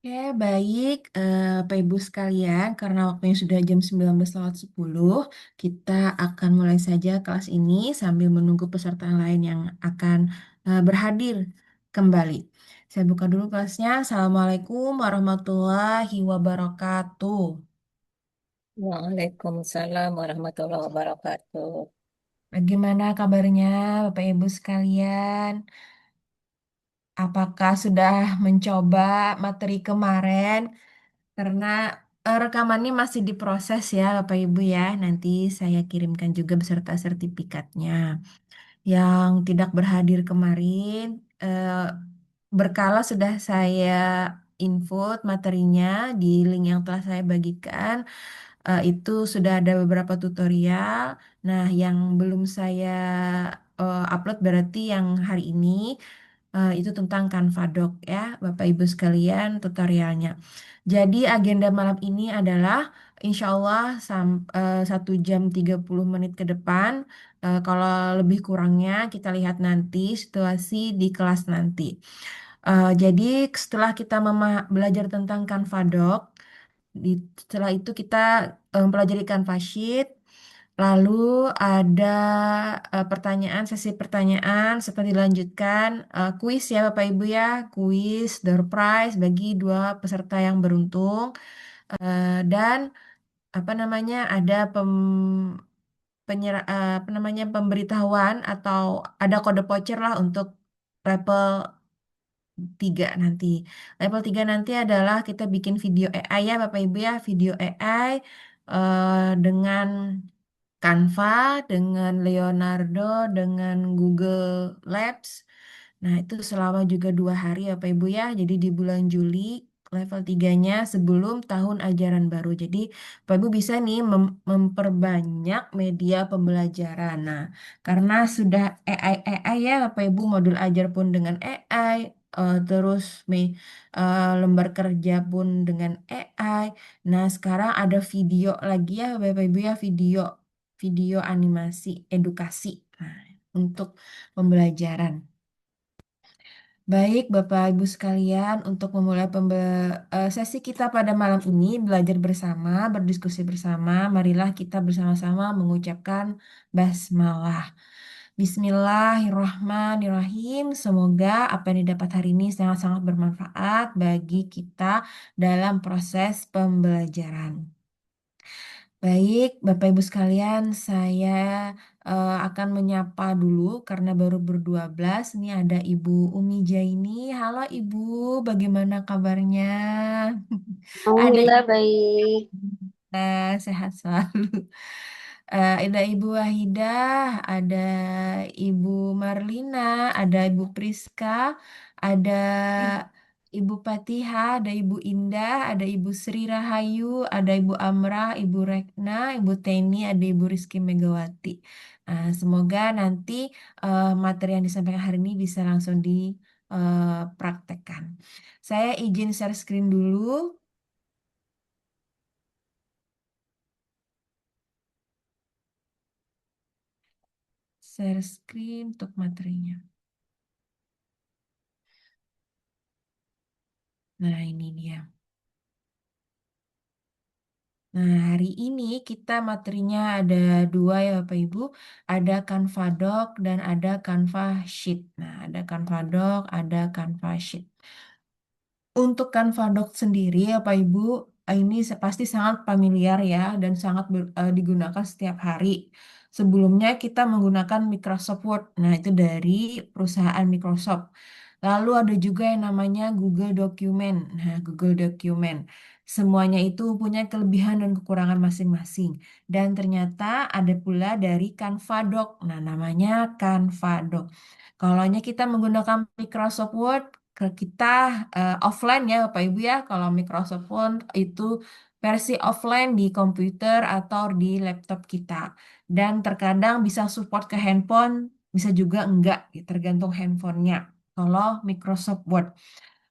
Oke, baik, Bapak Ibu sekalian, karena waktunya sudah jam 19:10, kita akan mulai saja kelas ini sambil menunggu peserta lain yang akan berhadir kembali. Saya buka dulu kelasnya. Assalamualaikum warahmatullahi wabarakatuh. Waalaikumsalam warahmatullahi wabarakatuh. Bagaimana kabarnya, Bapak Ibu sekalian? Apakah sudah mencoba materi kemarin? Karena rekamannya masih diproses ya Bapak Ibu ya. Nanti saya kirimkan juga beserta sertifikatnya. Yang tidak berhadir kemarin, berkala sudah saya input materinya di link yang telah saya bagikan. Itu sudah ada beberapa tutorial. Nah, yang belum saya upload berarti yang hari ini. Itu tentang Canva Doc ya, Bapak Ibu sekalian tutorialnya. Jadi agenda malam ini adalah insya Allah 1 jam 30 menit ke depan. Kalau lebih kurangnya kita lihat nanti situasi di kelas nanti. Jadi setelah kita belajar tentang Canva Doc, setelah itu kita mempelajari Canva Sheet. Lalu ada pertanyaan, sesi pertanyaan seperti dilanjutkan kuis ya Bapak Ibu ya, kuis door prize bagi dua peserta yang beruntung. Dan apa namanya ada apa namanya pemberitahuan atau ada kode voucher lah untuk level 3 nanti. Level 3 nanti adalah kita bikin video AI ya Bapak Ibu ya, video AI dengan Canva, dengan Leonardo, dengan Google Labs. Nah, itu selama juga 2 hari ya Pak Ibu ya. Jadi di bulan Juli level 3-nya sebelum tahun ajaran baru. Jadi Pak Ibu bisa nih memperbanyak media pembelajaran. Nah, karena sudah AI ya Pak Ibu, modul ajar pun dengan AI, terus lembar kerja pun dengan AI. Nah, sekarang ada video lagi ya Bapak Ibu ya, video video animasi edukasi. Nah, untuk pembelajaran. Baik, Bapak Ibu sekalian, untuk memulai sesi kita pada malam ini, belajar bersama, berdiskusi bersama, marilah kita bersama-sama mengucapkan basmalah. Bismillahirrahmanirrahim. Semoga apa yang didapat hari ini sangat-sangat bermanfaat bagi kita dalam proses pembelajaran. Baik, Bapak Ibu sekalian, saya akan menyapa dulu karena baru berdua belas. Ini ada Ibu Umi Jaini. Halo Ibu, bagaimana kabarnya? Ada Alhamdulillah baik. sehat selalu. Ada Ibu Wahidah, ada Ibu Marlina, ada Ibu Priska, ada Ibu Patiha, ada Ibu Indah, ada Ibu Sri Rahayu, ada Ibu Amrah, Ibu Rekna, Ibu Teni, ada Ibu Rizky Megawati. Semoga nanti materi yang disampaikan hari ini bisa langsung dipraktekkan. Saya izin share screen dulu. Share screen untuk materinya. Nah, ini dia. Nah, hari ini kita materinya ada dua ya Bapak Ibu. Ada Canva Doc dan ada Canva Sheet. Nah, ada Canva Doc, ada Canva Sheet. Untuk Canva Doc sendiri ya Pak Ibu, ini pasti sangat familiar ya dan sangat digunakan setiap hari. Sebelumnya kita menggunakan Microsoft Word. Nah, itu dari perusahaan Microsoft. Lalu ada juga yang namanya Google Document. Nah, Google Document. Semuanya itu punya kelebihan dan kekurangan masing-masing. Dan ternyata ada pula dari Canva Doc. Nah, namanya Canva Doc. Kalau kita menggunakan Microsoft Word, kita offline ya Bapak Ibu ya. Kalau Microsoft Word itu versi offline di komputer atau di laptop kita. Dan terkadang bisa support ke handphone, bisa juga enggak, ya, tergantung handphonenya. Kalau Microsoft Word.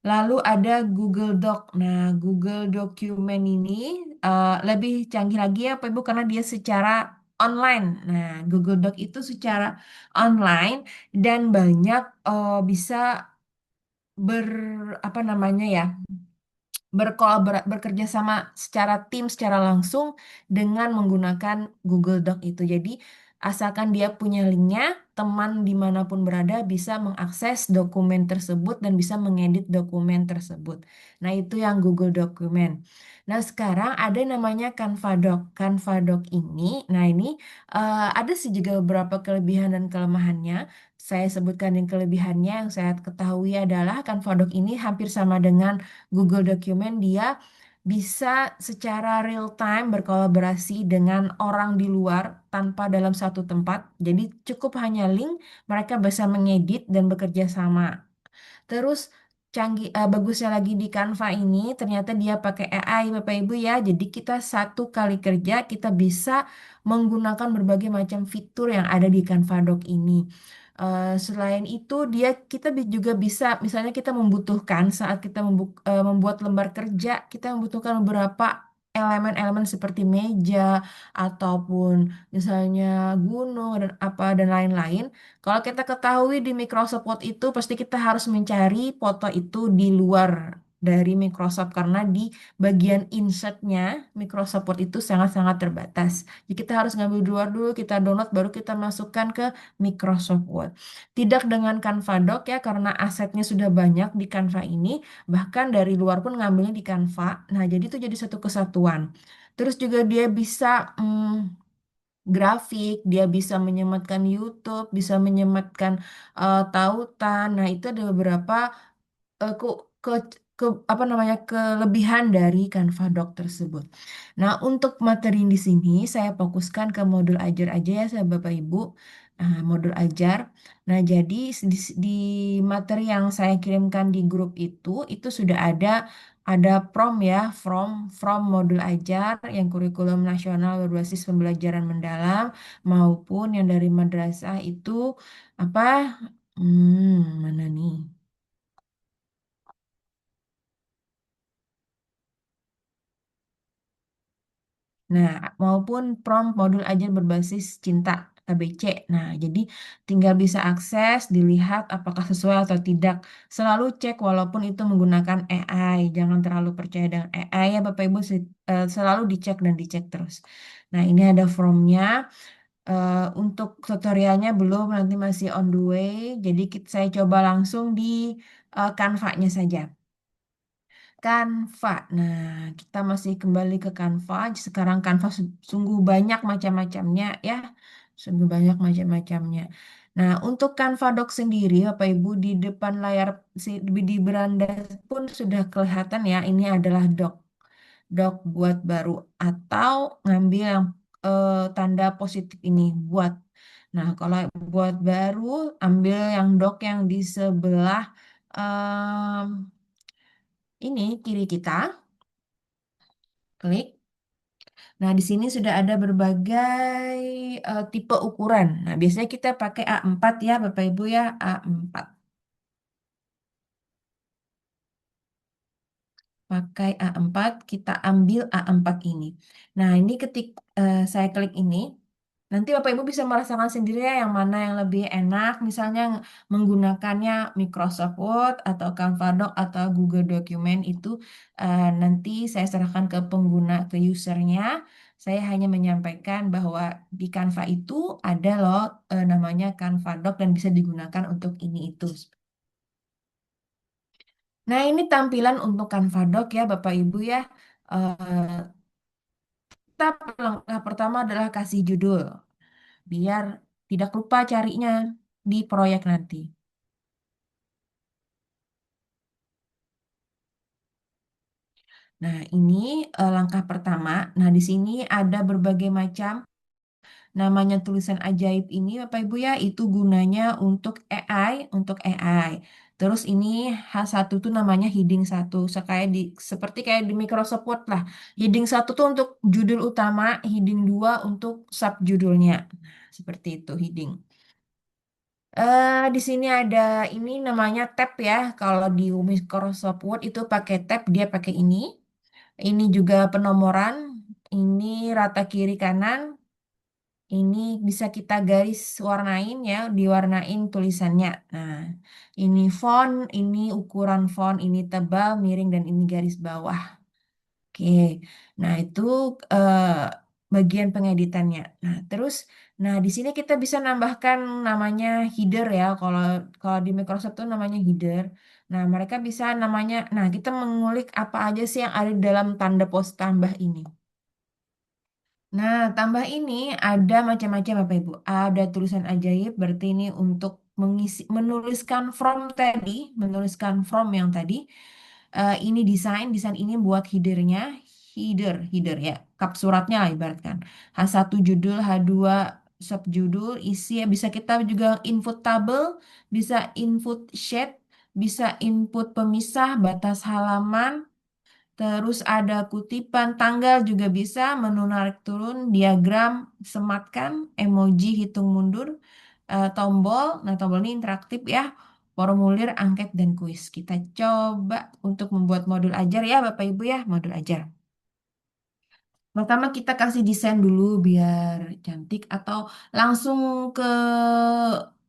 Lalu ada Google Doc. Nah, Google Document ini lebih canggih lagi ya Bapak Ibu karena dia secara online. Nah, Google Doc itu secara online dan banyak bisa ber apa namanya ya bekerja sama secara tim, secara langsung dengan menggunakan Google Doc itu. Jadi, asalkan dia punya linknya, teman dimanapun berada bisa mengakses dokumen tersebut dan bisa mengedit dokumen tersebut. Nah, itu yang Google Document. Nah, sekarang ada namanya Canva Doc. Canva Doc ini, nah ini ada sih juga beberapa kelebihan dan kelemahannya. Saya sebutkan yang kelebihannya yang saya ketahui adalah Canva Doc ini hampir sama dengan Google Document. Dia bisa secara real time berkolaborasi dengan orang di luar tanpa dalam satu tempat. Jadi cukup hanya link, mereka bisa mengedit dan bekerja sama. Terus bagusnya lagi di Canva ini ternyata dia pakai AI Bapak Ibu ya. Jadi kita satu kali kerja kita bisa menggunakan berbagai macam fitur yang ada di Canva Doc ini. Selain itu kita juga bisa misalnya kita membutuhkan saat kita membuat lembar kerja kita membutuhkan beberapa elemen-elemen seperti meja ataupun misalnya gunung dan apa dan lain-lain. Kalau kita ketahui di Microsoft Word itu pasti kita harus mencari foto itu di luar dari Microsoft karena di bagian insertnya Microsoft Word itu sangat-sangat terbatas. Jadi kita harus ngambil di luar dulu, kita download baru kita masukkan ke Microsoft Word. Tidak dengan Canva Doc ya karena asetnya sudah banyak di Canva ini, bahkan dari luar pun ngambilnya di Canva. Nah, jadi itu jadi satu kesatuan. Terus juga dia bisa grafik, dia bisa menyematkan YouTube, bisa menyematkan tautan. Nah, itu ada beberapa eh, ke, ke, apa namanya kelebihan dari Canva Doc tersebut. Nah, untuk materi di sini saya fokuskan ke modul ajar aja ya, saya Bapak Ibu. Modul ajar. Nah, jadi di materi yang saya kirimkan di grup itu sudah ada from modul ajar yang kurikulum nasional berbasis pembelajaran mendalam maupun yang dari madrasah itu apa? Mana nih? Nah, maupun prompt modul ajar berbasis cinta ABC. Nah, jadi tinggal bisa akses, dilihat apakah sesuai atau tidak. Selalu cek walaupun itu menggunakan AI. Jangan terlalu percaya dengan AI ya Bapak Ibu. Selalu dicek dan dicek terus. Nah, ini ada formnya. Untuk tutorialnya belum, nanti masih on the way. Jadi saya coba langsung di Canva-nya saja. Canva. Nah, kita masih kembali ke Canva. Sekarang Canva sungguh banyak macam-macamnya ya. Sungguh banyak macam-macamnya. Nah, untuk Canva Doc sendiri, Bapak Ibu di depan layar di beranda pun sudah kelihatan ya, ini adalah doc buat baru atau ngambil yang tanda positif ini buat. Nah, kalau buat baru, ambil yang doc yang di sebelah ini kiri kita, klik. Nah, di sini sudah ada berbagai tipe ukuran. Nah, biasanya kita pakai A4 ya, Bapak Ibu ya, A4. Pakai A4, kita ambil A4 ini. Nah, ini saya klik ini, nanti Bapak Ibu bisa merasakan sendiri ya yang mana yang lebih enak, misalnya menggunakannya Microsoft Word atau Canva Doc atau Google Document itu nanti saya serahkan ke pengguna, ke usernya. Saya hanya menyampaikan bahwa di Canva itu ada loh namanya Canva Doc dan bisa digunakan untuk ini itu. Nah, ini tampilan untuk Canva Doc ya, Bapak Ibu ya. Eh, Tahap langkah pertama adalah kasih judul, biar tidak lupa carinya di proyek nanti. Nah, ini langkah pertama. Nah, di sini ada berbagai macam namanya tulisan ajaib ini, Bapak Ibu ya, itu gunanya untuk AI, untuk AI. Terus ini H1 tuh namanya heading satu, seperti kayak di Microsoft Word lah. Heading satu tuh untuk judul utama, heading 2 untuk subjudulnya. Nah, seperti itu heading. Di sini ada ini namanya tab ya. Kalau di Microsoft Word itu pakai tab, dia pakai ini. Ini juga penomoran. Ini rata kiri kanan. Ini bisa kita garis warnain ya, diwarnain tulisannya. Nah, ini font, ini ukuran font, ini tebal, miring, dan ini garis bawah. Oke, nah itu eh, bagian pengeditannya. Nah, terus, nah di sini kita bisa nambahkan namanya header ya. Kalau kalau di Microsoft tuh namanya header. Nah, mereka bisa namanya. Nah, kita mengulik apa aja sih yang ada di dalam tanda pos tambah ini. Nah, tambah ini ada macam-macam Bapak Ibu. Ada tulisan ajaib, berarti ini untuk mengisi, menuliskan from tadi, menuliskan from yang tadi. Ini desain ini buat headernya, header ya, kap suratnya lah ibaratkan. H1 judul, H2 subjudul, isi ya bisa kita juga input tabel, bisa input sheet, bisa input pemisah, batas halaman. Terus ada kutipan tanggal juga bisa, menu narik turun, diagram, sematkan, emoji hitung mundur, tombol. Nah, tombol ini interaktif ya. Formulir, angket, dan kuis. Kita coba untuk membuat modul ajar ya Bapak Ibu ya, modul ajar. Pertama kita kasih desain dulu biar cantik atau langsung ke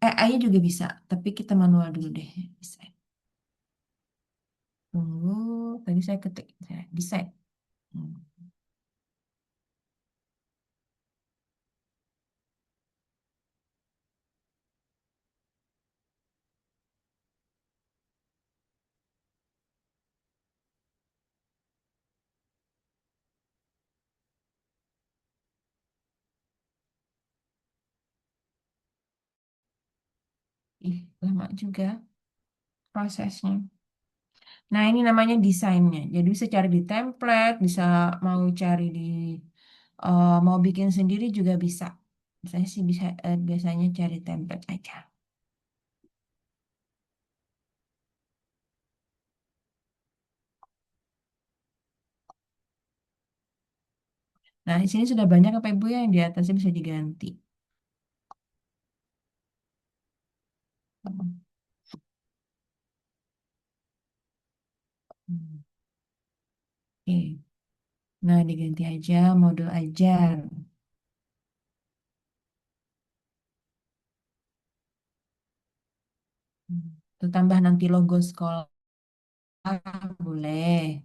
AI-nya juga bisa. Tapi kita manual dulu deh desain. Tunggu, tadi saya ketik desain. Hmm. Ih, lama juga prosesnya. Nah, ini namanya desainnya. Jadi bisa cari di template, bisa mau cari di mau bikin sendiri juga bisa. Saya sih bisa biasanya cari template aja. Nah, di sini sudah banyak apa Ibu ya yang di atasnya bisa diganti. Hmm. Oke. Nah, diganti aja modul ajar. Hmm. Itu tambah nanti logo sekolah boleh.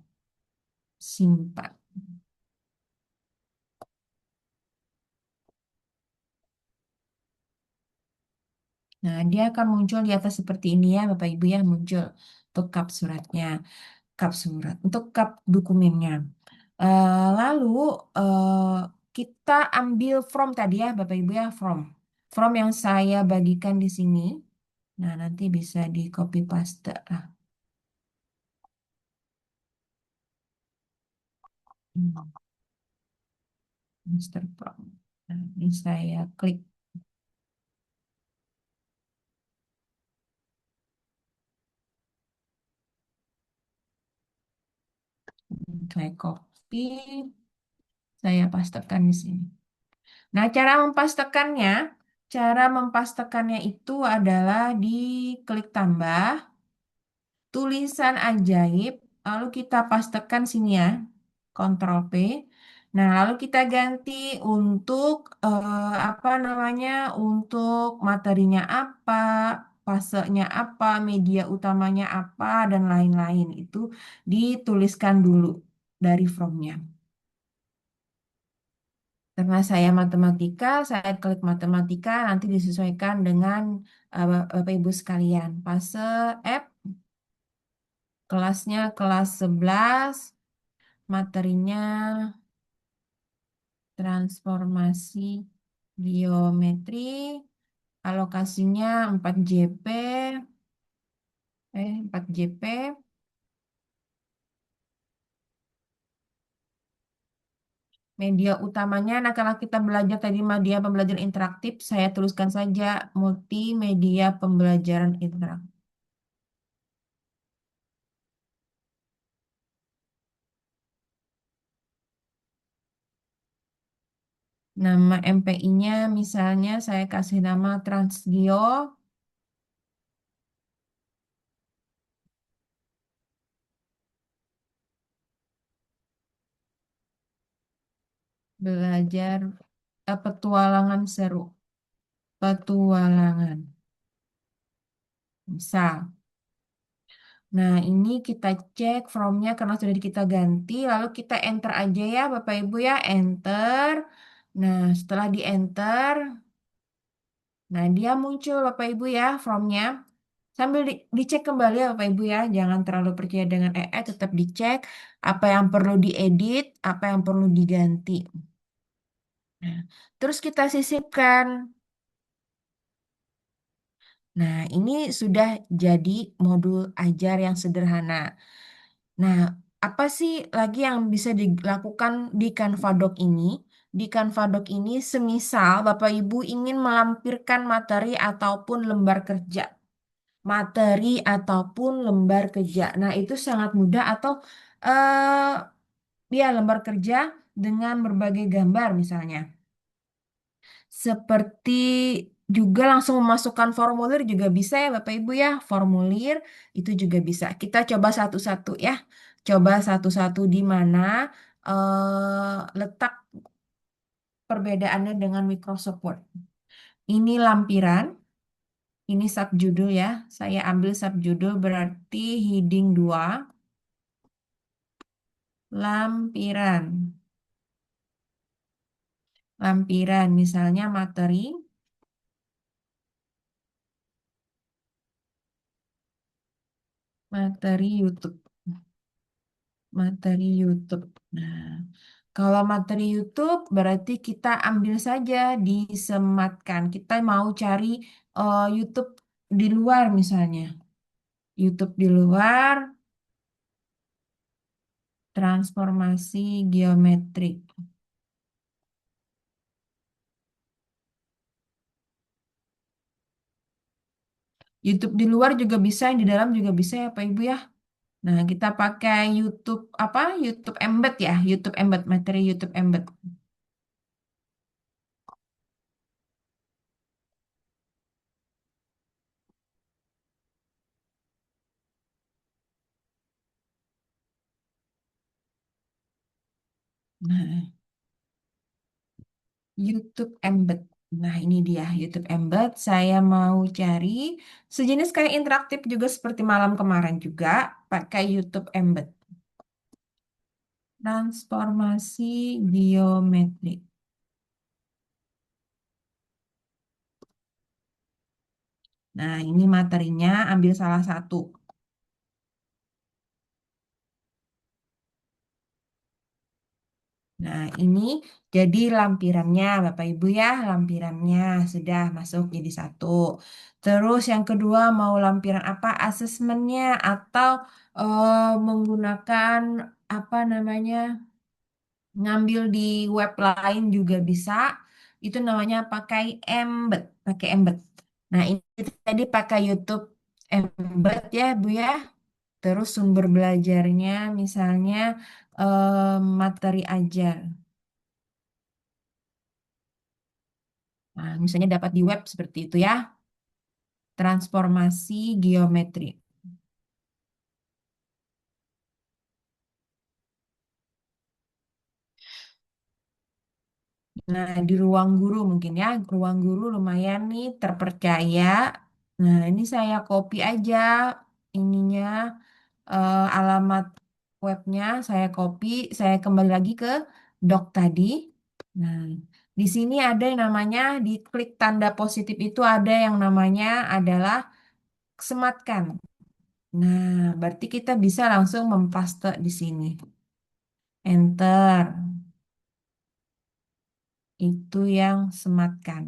Simpan. Nah, dia akan muncul di atas seperti ini ya, Bapak Ibu ya, muncul untuk kap suratnya, kap surat, untuk kap dokumennya. Lalu eh, kita ambil from tadi ya, Bapak Ibu ya, from yang saya bagikan di sini. Nah, nanti bisa di copy paste lah. Hmm, Master From. Nah, ini saya klik, saya copy, saya pastekan di sini. Nah, cara mempastekannya itu adalah di klik tambah, tulisan ajaib, lalu kita pastekan sini ya, Ctrl P. Nah, lalu kita ganti untuk apa namanya, untuk materinya apa, fasenya apa, media utamanya apa, dan lain-lain. Itu dituliskan dulu dari from-nya. Karena saya matematika, saya klik matematika, nanti disesuaikan dengan Bapak Ibu sekalian. Fase F, kelasnya kelas 11, materinya transformasi geometri, alokasinya 4JP, 4JP. Media utamanya, nah kalau kita belajar tadi media pembelajaran interaktif, saya tuliskan saja multimedia pembelajaran interaktif. Nama MPI-nya misalnya saya kasih nama Transgeo, belajar, Petualangan seru. Petualangan. Misal. Nah, ini kita cek from-nya karena sudah kita ganti. Lalu kita enter aja ya, Bapak Ibu ya. Enter. Nah, setelah di enter, nah dia muncul Bapak Ibu ya, from-nya. Sambil dicek kembali ya Bapak Ibu ya. Jangan terlalu percaya dengan tetap dicek apa yang perlu diedit, apa yang perlu diganti. Nah, terus kita sisipkan. Nah, ini sudah jadi modul ajar yang sederhana. Nah, apa sih lagi yang bisa dilakukan di Canva Doc ini? Di Canva Doc ini, semisal Bapak Ibu ingin melampirkan materi ataupun lembar kerja. Materi ataupun lembar kerja. Nah, itu sangat mudah atau ya lembar kerja dengan berbagai gambar misalnya. Seperti juga langsung memasukkan formulir juga bisa ya Bapak Ibu ya. Formulir itu juga bisa. Kita coba satu-satu ya. Coba satu-satu di mana letak perbedaannya dengan Microsoft Word. Ini lampiran, ini subjudul ya. Saya ambil subjudul berarti heading 2 lampiran. Lampiran misalnya materi YouTube. Materi YouTube. Nah, kalau materi YouTube berarti kita ambil saja disematkan. Kita mau cari YouTube di luar misalnya. YouTube di luar, transformasi geometrik. YouTube di luar juga bisa, yang di dalam juga bisa ya Pak Ibu ya. Nah, kita pakai YouTube apa? YouTube Embed ya, YouTube Embed, materi YouTube Embed. Nah, YouTube Embed. Nah, ini dia YouTube Embed. Saya mau cari sejenis kayak interaktif juga seperti malam kemarin juga pakai YouTube Embed. Transformasi geometrik. Nah, ini materinya ambil salah satu. Nah, ini jadi lampirannya, Bapak Ibu ya, lampirannya sudah masuk jadi satu. Terus yang kedua mau lampiran apa? Asesmennya atau menggunakan apa namanya? Ngambil di web lain juga bisa. Itu namanya pakai embed. Nah, ini tadi pakai YouTube embed ya, Bu ya. Terus sumber belajarnya misalnya materi ajar. Nah, misalnya dapat di web seperti itu ya. Transformasi geometri. Nah, di ruang guru mungkin ya. Ruang guru lumayan nih terpercaya. Nah, ini saya copy aja ininya alamat webnya. Saya copy, saya kembali lagi ke doc tadi. Nah, di sini ada yang namanya di klik tanda positif itu ada yang namanya adalah sematkan. Nah, berarti kita bisa langsung mempaste di sini. Enter. Itu yang sematkan.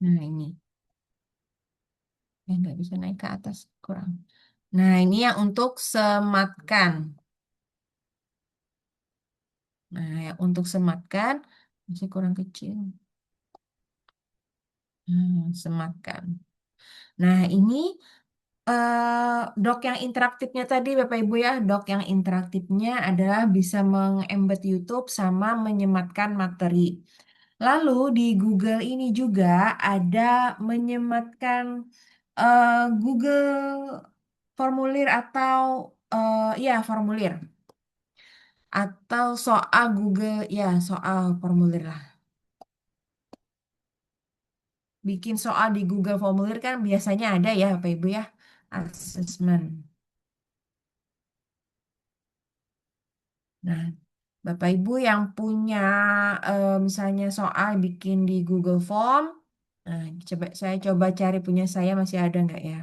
Nah, ini. Nggak bisa naik ke atas, kurang. Nah, ini yang untuk sematkan. Nah, yang untuk sematkan, masih kurang kecil. Sematkan. Nah, ini doc yang interaktifnya tadi, Bapak Ibu ya, doc yang interaktifnya adalah bisa mengembed YouTube sama menyematkan materi. Lalu di Google ini juga ada menyematkan Google formulir atau ya formulir atau soal Google ya soal formulir lah. Bikin soal di Google formulir kan biasanya ada ya Bapak Ibu ya, assessment. Nah, Bapak Ibu yang punya misalnya soal bikin di Google Form, nah saya coba cari punya saya masih ada nggak ya?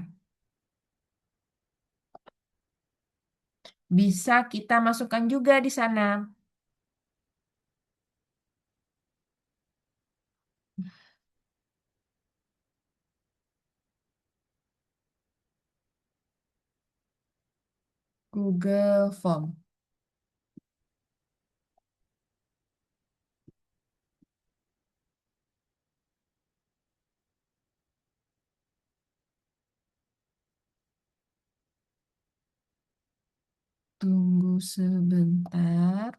Bisa kita masukkan juga di sana Google Form. Tunggu sebentar.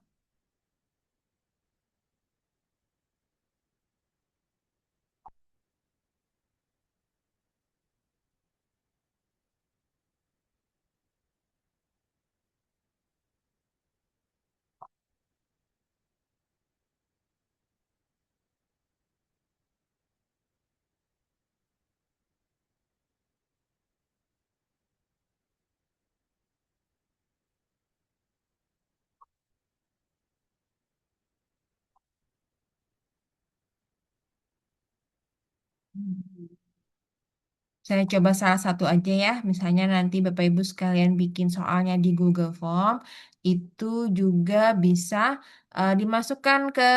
Saya coba salah satu aja ya. Misalnya nanti Bapak Ibu sekalian bikin soalnya di Google Form, itu juga bisa dimasukkan ke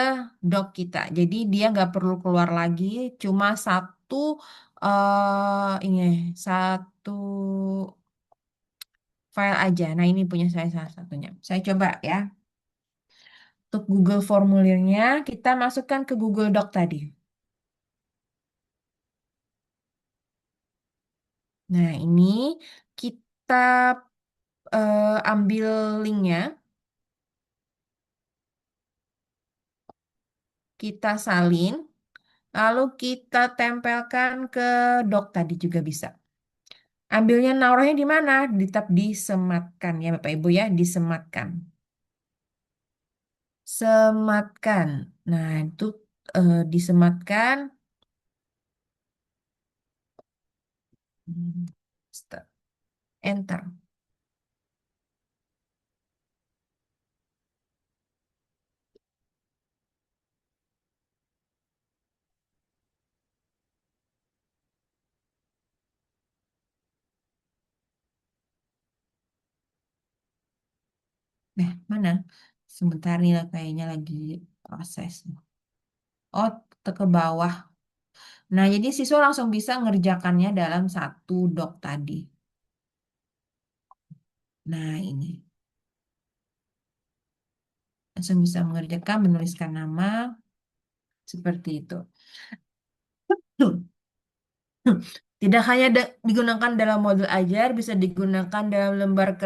doc kita. Jadi dia nggak perlu keluar lagi, cuma satu ini satu file aja. Nah ini punya saya salah satunya. Saya coba ya. Untuk Google formulirnya kita masukkan ke Google Doc tadi. Nah ini kita ambil linknya. Kita salin, lalu kita tempelkan ke dock tadi juga bisa. Ambilnya naruhnya di mana? Di tab disematkan ya Bapak Ibu ya, disematkan. Sematkan. Nah, itu disematkan. Hmm, Enter. Nah, mana? Sebentar nih lah kayaknya lagi proses. Oh, ke bawah. Nah, jadi siswa langsung bisa ngerjakannya dalam satu doc tadi. Nah, ini. Langsung bisa mengerjakan, menuliskan nama, seperti itu. Tidak hanya digunakan dalam modul ajar, bisa digunakan dalam lembar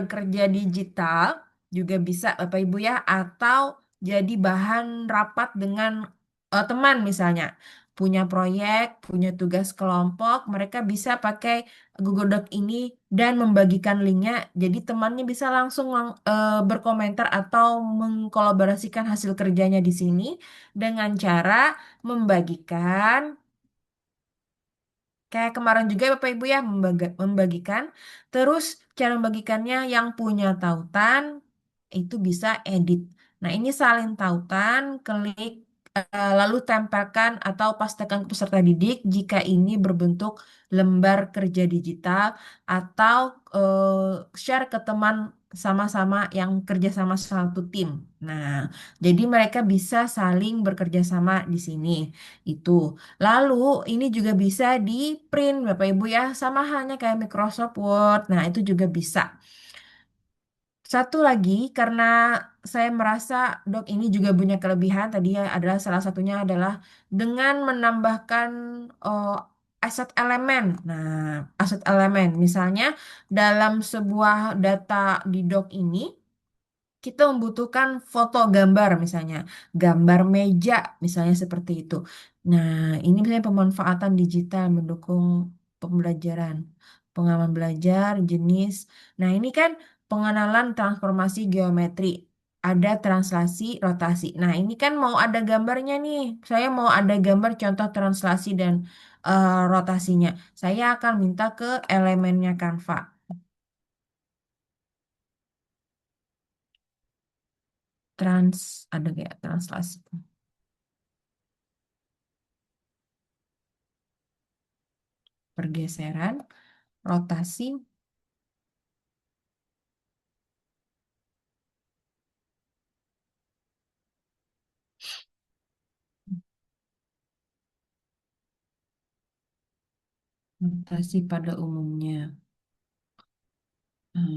kerja digital juga bisa Bapak Ibu ya, atau jadi bahan rapat dengan teman misalnya. Punya proyek, punya tugas kelompok, mereka bisa pakai Google Doc ini dan membagikan linknya. Jadi temannya bisa langsung berkomentar atau mengkolaborasikan hasil kerjanya di sini dengan cara membagikan. Kayak kemarin juga Bapak Ibu ya membagikan. Terus cara membagikannya yang punya tautan itu bisa edit. Nah ini salin tautan, klik lalu tempelkan atau pastekan ke peserta didik jika ini berbentuk lembar kerja digital atau share ke teman sama-sama yang kerja sama satu tim. Nah, jadi mereka bisa saling bekerja sama di sini. Itu. Lalu ini juga bisa di print Bapak Ibu ya, sama halnya kayak Microsoft Word. Nah, itu juga bisa. Satu lagi karena saya merasa doc ini juga punya kelebihan tadi ya adalah salah satunya adalah dengan menambahkan oh, aset elemen. Nah, aset elemen misalnya dalam sebuah data di doc ini kita membutuhkan foto gambar misalnya, gambar meja misalnya seperti itu. Nah, ini misalnya pemanfaatan digital mendukung pembelajaran, pengalaman belajar, jenis. Nah, ini kan pengenalan transformasi geometri. Ada translasi, rotasi. Nah, ini kan mau ada gambarnya nih. Saya mau ada gambar contoh translasi dan rotasinya. Saya akan minta ke elemennya Canva. Ada kayak translasi. Pergeseran, rotasi, rotasi pada umumnya. Hmm,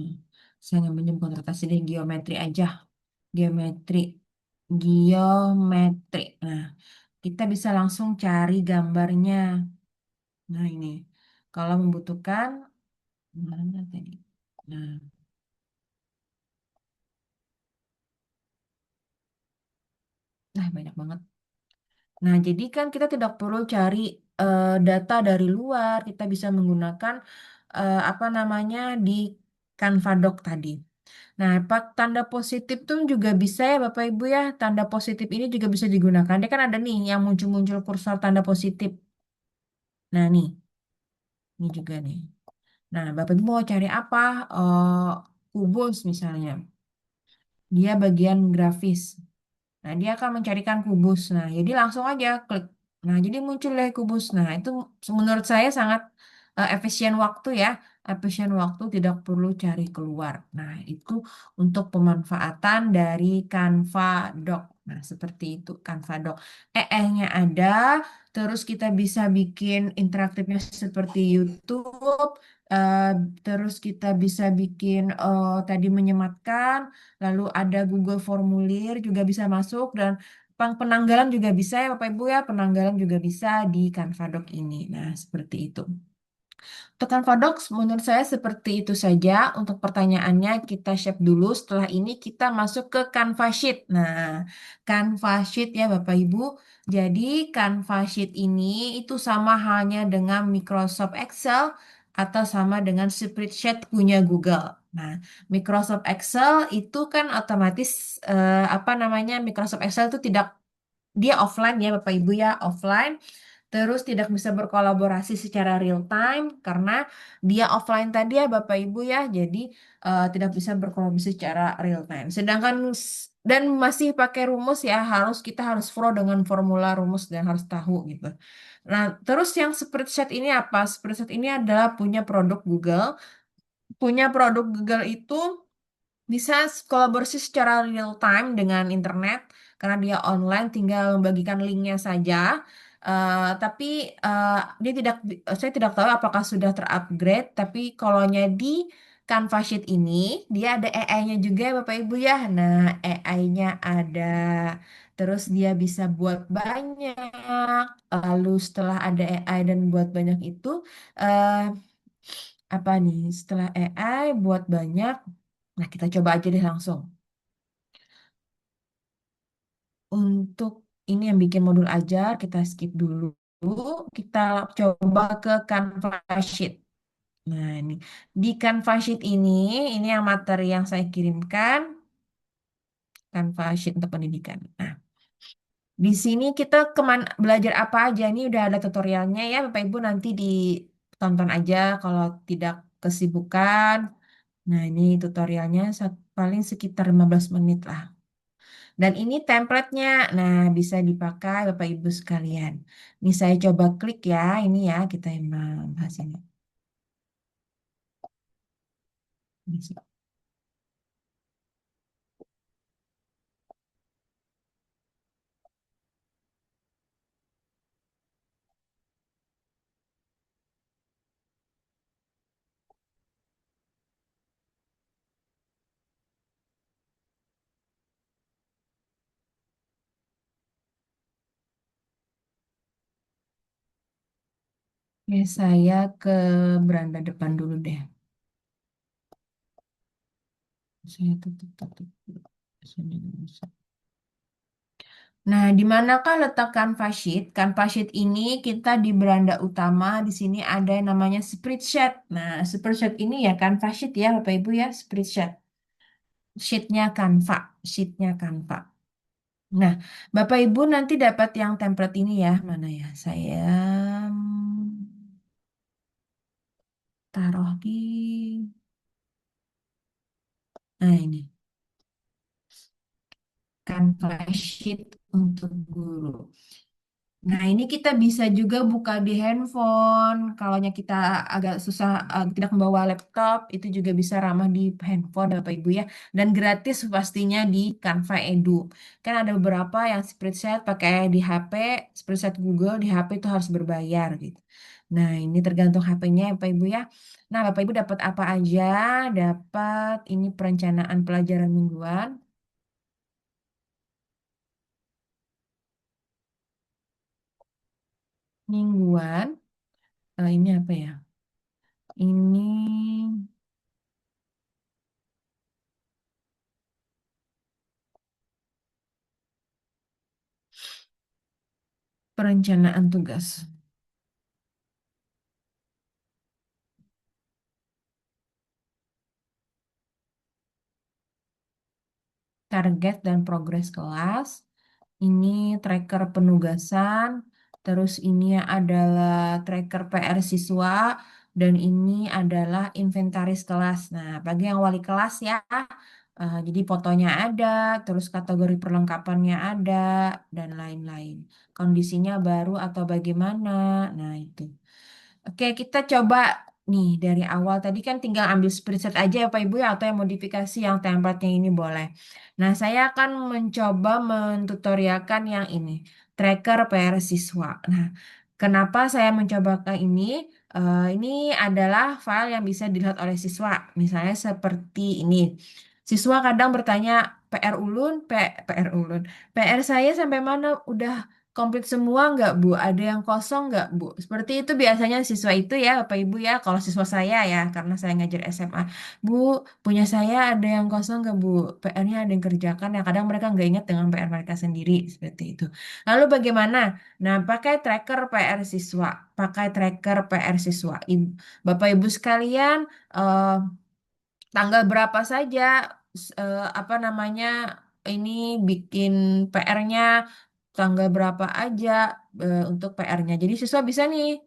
saya ngambilnya bukan rotasi deh, geometri aja. Geometri. Geometri. Nah, kita bisa langsung cari gambarnya. Nah, ini. Kalau membutuhkan, mana tadi? Nah, banyak banget. Nah, jadi kan kita tidak perlu cari data dari luar. Kita bisa menggunakan apa namanya di Canva Doc tadi. Nah, tanda positif tuh juga bisa ya Bapak Ibu ya. Tanda positif ini juga bisa digunakan. Dia kan ada nih yang muncul-muncul kursor tanda positif. Nah, ini juga nih. Nah, Bapak Ibu mau cari apa? Kubus misalnya. Dia bagian grafis. Nah, dia akan mencarikan kubus. Nah, jadi langsung aja klik. Nah, jadi muncul deh kubus. Nah, itu menurut saya sangat efisien waktu ya. Efisien waktu tidak perlu cari keluar. Nah, itu untuk pemanfaatan dari Canva Doc. Nah, seperti itu Canva Doc. EE-nya ada, terus kita bisa bikin interaktifnya seperti YouTube. eh, Terus kita bisa bikin tadi menyematkan. Lalu ada Google Formulir juga bisa masuk dan penanggalan juga bisa ya Bapak Ibu ya, penanggalan juga bisa di Canva Doc ini. Nah, seperti itu. Untuk Canva Docs menurut saya seperti itu saja. Untuk pertanyaannya kita save dulu. Setelah ini kita masuk ke Canva Sheet. Nah, Canva Sheet ya Bapak Ibu. Jadi Canva Sheet ini itu sama halnya dengan Microsoft Excel atau sama dengan spreadsheet punya Google. Nah, Microsoft Excel itu kan otomatis apa namanya Microsoft Excel itu tidak dia offline ya Bapak Ibu ya offline. Terus tidak bisa berkolaborasi secara real time karena dia offline tadi ya Bapak Ibu ya. Jadi tidak bisa berkolaborasi secara real time. Sedangkan dan masih pakai rumus ya kita harus follow dengan formula rumus dan harus tahu gitu. Nah, terus yang spreadsheet ini apa? Spreadsheet ini adalah punya produk Google. Punya produk Google itu bisa kolaborasi secara real time dengan internet karena dia online, tinggal membagikan linknya saja. Tapi eh, saya tidak tahu apakah sudah terupgrade. Tapi kalau di Canva Sheet ini dia ada AI-nya juga ya Bapak Ibu ya. Nah, AI-nya ada, terus dia bisa buat banyak. Lalu setelah ada AI dan buat banyak itu, eh, apa nih? Setelah AI buat banyak. Nah, kita coba aja deh langsung. Untuk ini yang bikin modul ajar, kita skip dulu. Kita coba ke Canva Sheet. Nah, ini. Di Canva Sheet ini yang materi yang saya kirimkan, Canva Sheet untuk pendidikan. Nah, di sini kita belajar apa aja. Ini udah ada tutorialnya ya, Bapak Ibu nanti ditonton aja kalau tidak kesibukan. Nah, ini tutorialnya paling sekitar 15 menit lah. Dan ini templatenya, nah bisa dipakai Bapak Ibu sekalian. Ini saya coba klik ya, ini ya kita yang membahas ini. Oke, saya ke beranda depan dulu deh. Saya tutup dulu. Sini dulu. Nah, di manakah letak kanvas sheet? Kanvas sheet ini kita di beranda utama. Di sini ada yang namanya spreadsheet. Nah, spreadsheet ini ya kanvas sheet ya, Bapak Ibu ya, spreadsheet. Sheetnya Canva, sheetnya Canva. Nah, Bapak Ibu nanti dapat yang template ini ya, mana ya? Saya taruh di, nah ini, Canva sheet untuk guru. Nah, ini kita bisa juga buka di handphone. Kalau kita agak susah, tidak membawa laptop, itu juga bisa ramah di handphone, Bapak Ibu ya. Dan gratis pastinya di Canva Edu. Kan ada beberapa yang spreadsheet pakai di HP, spreadsheet Google di HP itu harus berbayar gitu. Nah, ini tergantung HP-nya, Bapak Ibu ya. Nah, Bapak Ibu dapat apa aja? Dapat ini perencanaan pelajaran mingguan. Mingguan, ini apa ya? Ini perencanaan tugas, target dan progres kelas. Ini tracker penugasan, terus ini adalah tracker PR siswa, dan ini adalah inventaris kelas. Nah, bagi yang wali kelas ya, jadi fotonya ada, terus kategori perlengkapannya ada, dan lain-lain. Kondisinya baru atau bagaimana? Nah, itu. Oke, kita coba nih dari awal tadi kan tinggal ambil preset aja ya Pak Ibu ya atau yang modifikasi yang template-nya ini boleh. Nah, saya akan mencoba mentutorialkan yang ini, tracker PR siswa. Nah, kenapa saya mencoba ke ini? Ini adalah file yang bisa dilihat oleh siswa. Misalnya seperti ini. Siswa kadang bertanya PR ulun, PR ulun. PR saya sampai mana? Udah komplit semua nggak Bu? Ada yang kosong nggak Bu? Seperti itu biasanya siswa itu ya Bapak Ibu ya. Kalau siswa saya ya karena saya ngajar SMA. Bu, punya saya ada yang kosong nggak Bu? PR-nya ada yang kerjakan ya. Kadang mereka nggak ingat dengan PR mereka sendiri seperti itu. Lalu bagaimana? Nah, pakai tracker PR siswa. Pakai tracker PR siswa. Bapak Ibu sekalian, eh, tanggal berapa saja apa namanya ini bikin PR-nya tanggal berapa aja untuk PR-nya. Jadi siswa bisa nih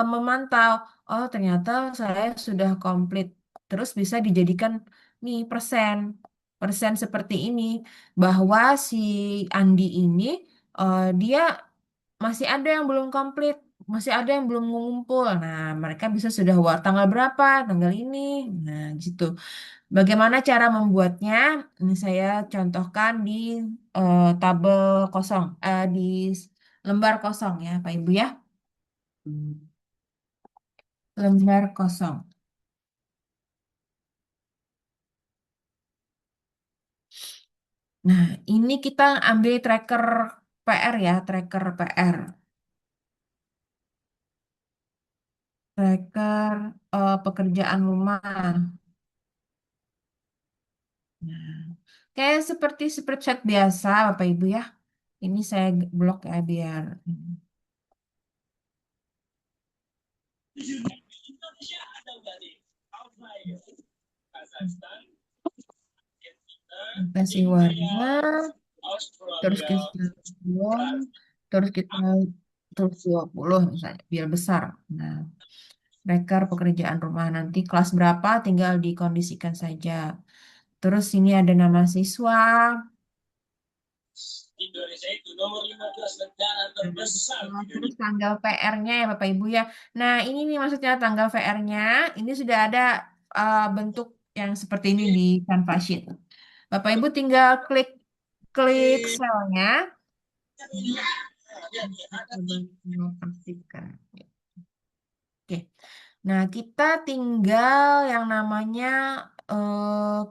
memantau, oh ternyata saya sudah komplit. Terus bisa dijadikan nih persen, persen seperti ini bahwa si Andi ini dia masih ada yang belum komplit, masih ada yang belum ngumpul. Nah, mereka bisa sudah war tanggal berapa, tanggal ini. Nah, gitu. Bagaimana cara membuatnya? Ini saya contohkan di tabel kosong, di lembar kosong ya, Pak Ibu ya. Hmm. Lembar kosong. Nah, ini kita ambil tracker PR ya, tracker PR. Tracker pekerjaan rumah. Nah, kayak seperti spreadsheet biasa, Bapak Ibu ya. Ini saya blok ya biar kasih warna, terus kita buang, terus kita terus 20 misalnya, biar besar. Nah, reker pekerjaan rumah nanti kelas berapa tinggal dikondisikan saja. Terus ini ada nama siswa, terus tanggal PR-nya ya Bapak Ibu ya. Nah, ini nih maksudnya tanggal PR-nya, ini sudah ada bentuk yang seperti ini di Canva Sheet. Bapak Ibu tinggal klik klik selnya. Coba pastikan. Oke. Nah, kita tinggal yang namanya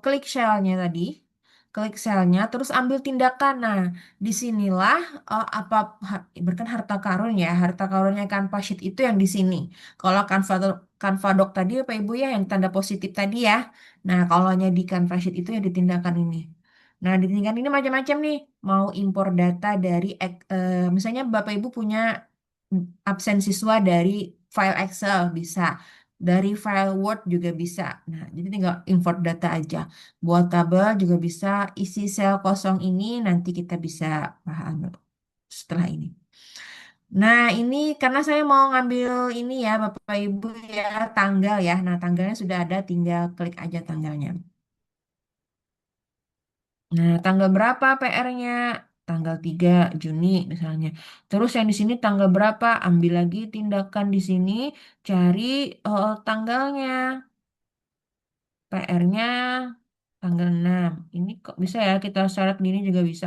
klik shell-nya tadi. klik selnya, terus ambil tindakan. Nah, disinilah apa berkan harta karun ya, harta karunnya Canva Sheet itu yang di sini. Kalau Canva Doc tadi Pak Ibu ya, yang tanda positif tadi ya. Nah, kalau di Canva Sheet itu yang di tindakan ini. Nah, di tindakan ini macam-macam nih. Mau impor data dari, misalnya Bapak Ibu punya absen siswa dari file Excel bisa. Dari file Word juga bisa. Nah, jadi tinggal import data aja. Buat tabel juga bisa, isi sel kosong ini nanti kita bisa paham setelah ini. Nah, ini karena saya mau ngambil ini ya, Bapak Ibu ya, tanggal ya. Nah, tanggalnya sudah ada, tinggal klik aja tanggalnya. Nah, tanggal berapa PR-nya? Tanggal 3 Juni misalnya. Terus yang di sini tanggal berapa? Ambil lagi tindakan di sini, cari tanggalnya. PR-nya tanggal 6. Ini kok bisa ya kita syarat gini juga bisa.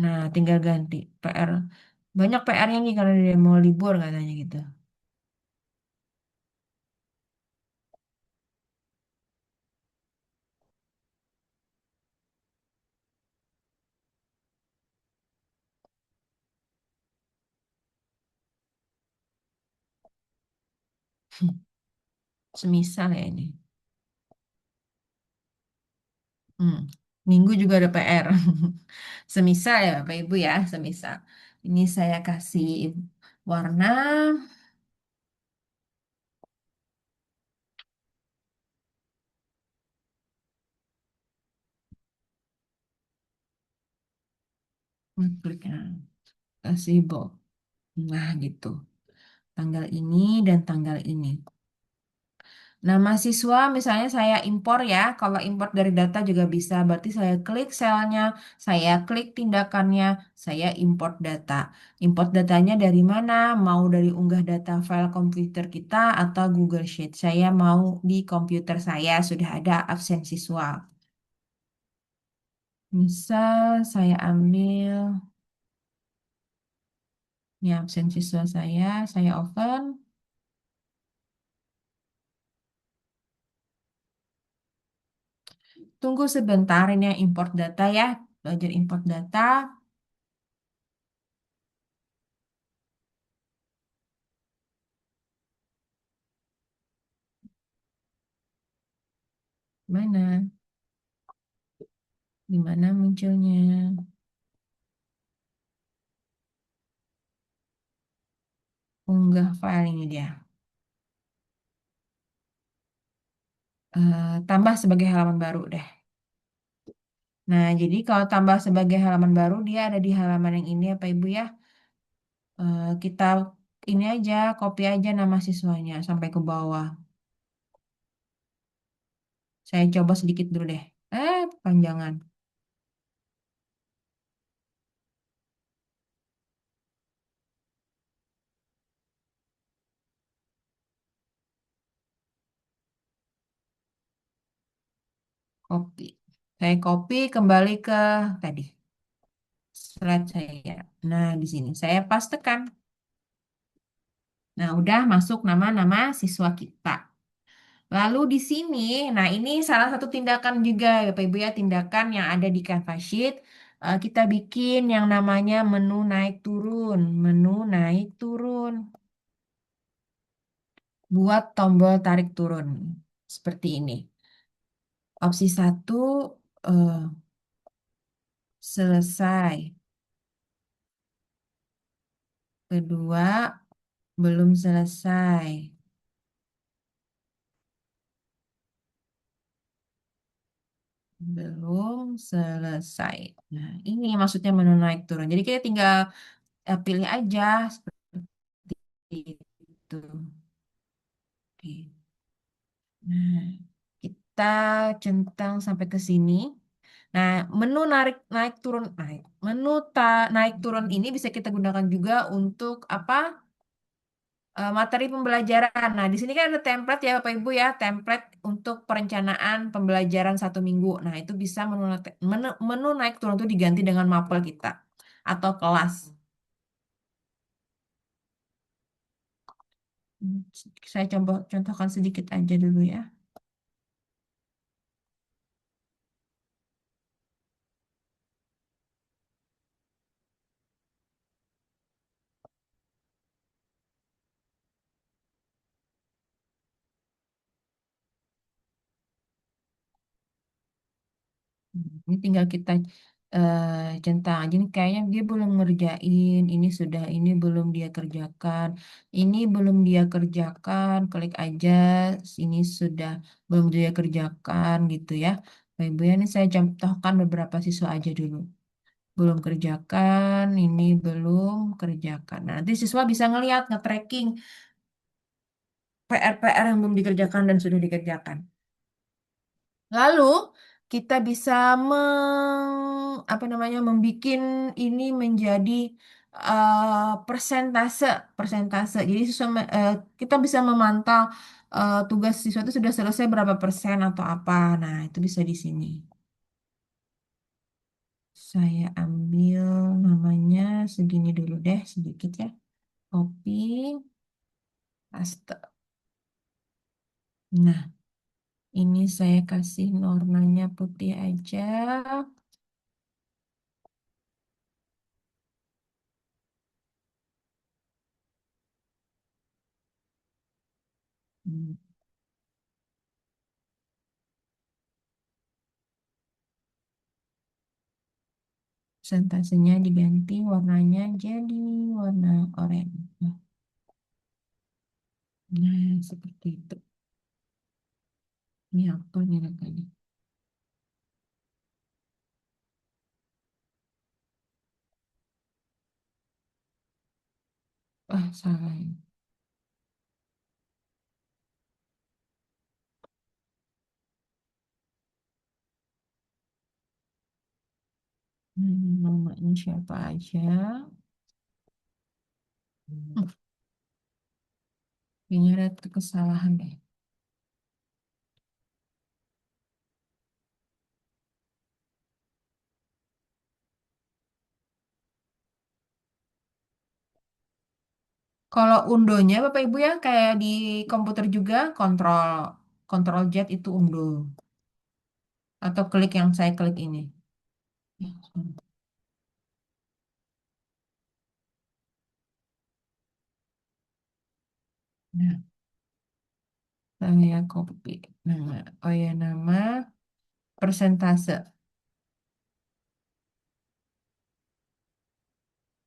Nah, tinggal ganti PR. Banyak PR-nya nih karena dia mau libur katanya gitu. Semisal ya ini. Hmm. Minggu juga ada PR. Semisal ya Bapak Ibu ya, semisal. Ini saya kasih warna. Klik, nah, kasih bold. Nah gitu. Tanggal ini dan tanggal ini. Nama siswa misalnya saya impor ya. Kalau impor dari data juga bisa. Berarti saya klik selnya, saya klik tindakannya, saya import data. Import datanya dari mana? Mau dari unggah data file komputer kita atau Google Sheet. Saya mau di komputer saya sudah ada absen siswa. Misal saya ambil ini absen siswa saya open. Tunggu sebentar ini yang import data ya. Belajar import data. Mana? Di mana munculnya? Unggah file ini dia. Tambah sebagai halaman baru deh. Nah, jadi kalau tambah sebagai halaman baru, dia ada di halaman yang ini ya Pak Ibu ya. Kita ini aja, copy aja nama siswanya sampai ke bawah. Saya coba sedikit dulu deh. Panjangan. Copy. Saya copy kembali ke tadi. Slide saya. Nah, di sini saya pastekan. Nah, udah masuk nama-nama siswa kita. Lalu di sini, nah ini salah satu tindakan juga ya Bapak Ibu ya, tindakan yang ada di Canva Sheet. Kita bikin yang namanya menu naik turun. Menu naik turun. Buat tombol tarik turun. Seperti ini. Opsi satu, eh, selesai. Kedua, belum selesai. Belum selesai. Nah, ini maksudnya menu naik turun. Jadi kita tinggal pilih aja seperti itu. Oke. Nah, kita centang sampai ke sini. Nah, menu naik turun naik turun ini bisa kita gunakan juga untuk apa? Materi pembelajaran. Nah, di sini kan ada template ya Bapak Ibu ya, template untuk perencanaan pembelajaran 1 minggu. Nah, itu bisa menu naik turun itu diganti dengan mapel kita atau kelas. Hmm, Saya coba contohkan sedikit aja dulu ya. Ini tinggal kita centang aja nih kayaknya dia belum ngerjain, ini sudah, ini belum dia kerjakan, ini belum dia kerjakan, klik aja, ini sudah belum dia kerjakan gitu ya. Bapak Ibu ya, ini saya contohkan beberapa siswa aja dulu. Belum kerjakan, ini belum kerjakan. Nah, nanti siswa bisa ngelihat, nge-tracking PR-PR yang belum dikerjakan dan sudah dikerjakan. Lalu kita bisa apa namanya membikin ini menjadi persentase persentase. Jadi kita bisa memantau tugas siswa itu sudah selesai berapa persen atau apa. Nah, itu bisa di sini. Saya ambil namanya segini dulu deh, sedikit ya. Copy, paste. Nah, ini saya kasih warnanya putih aja. Hmm. Persentasenya diganti warnanya jadi warna oranye. Nah, seperti itu. Ini apa nih rasanya? Ah, salah ini. Namanya siapa aja? Kayaknya ada kesalahan deh. Kalau undonya Bapak Ibu ya kayak di komputer juga kontrol kontrol Z itu undo atau klik yang saya klik ini. Ya, nah, saya copy nama. Oh ya nama persentase.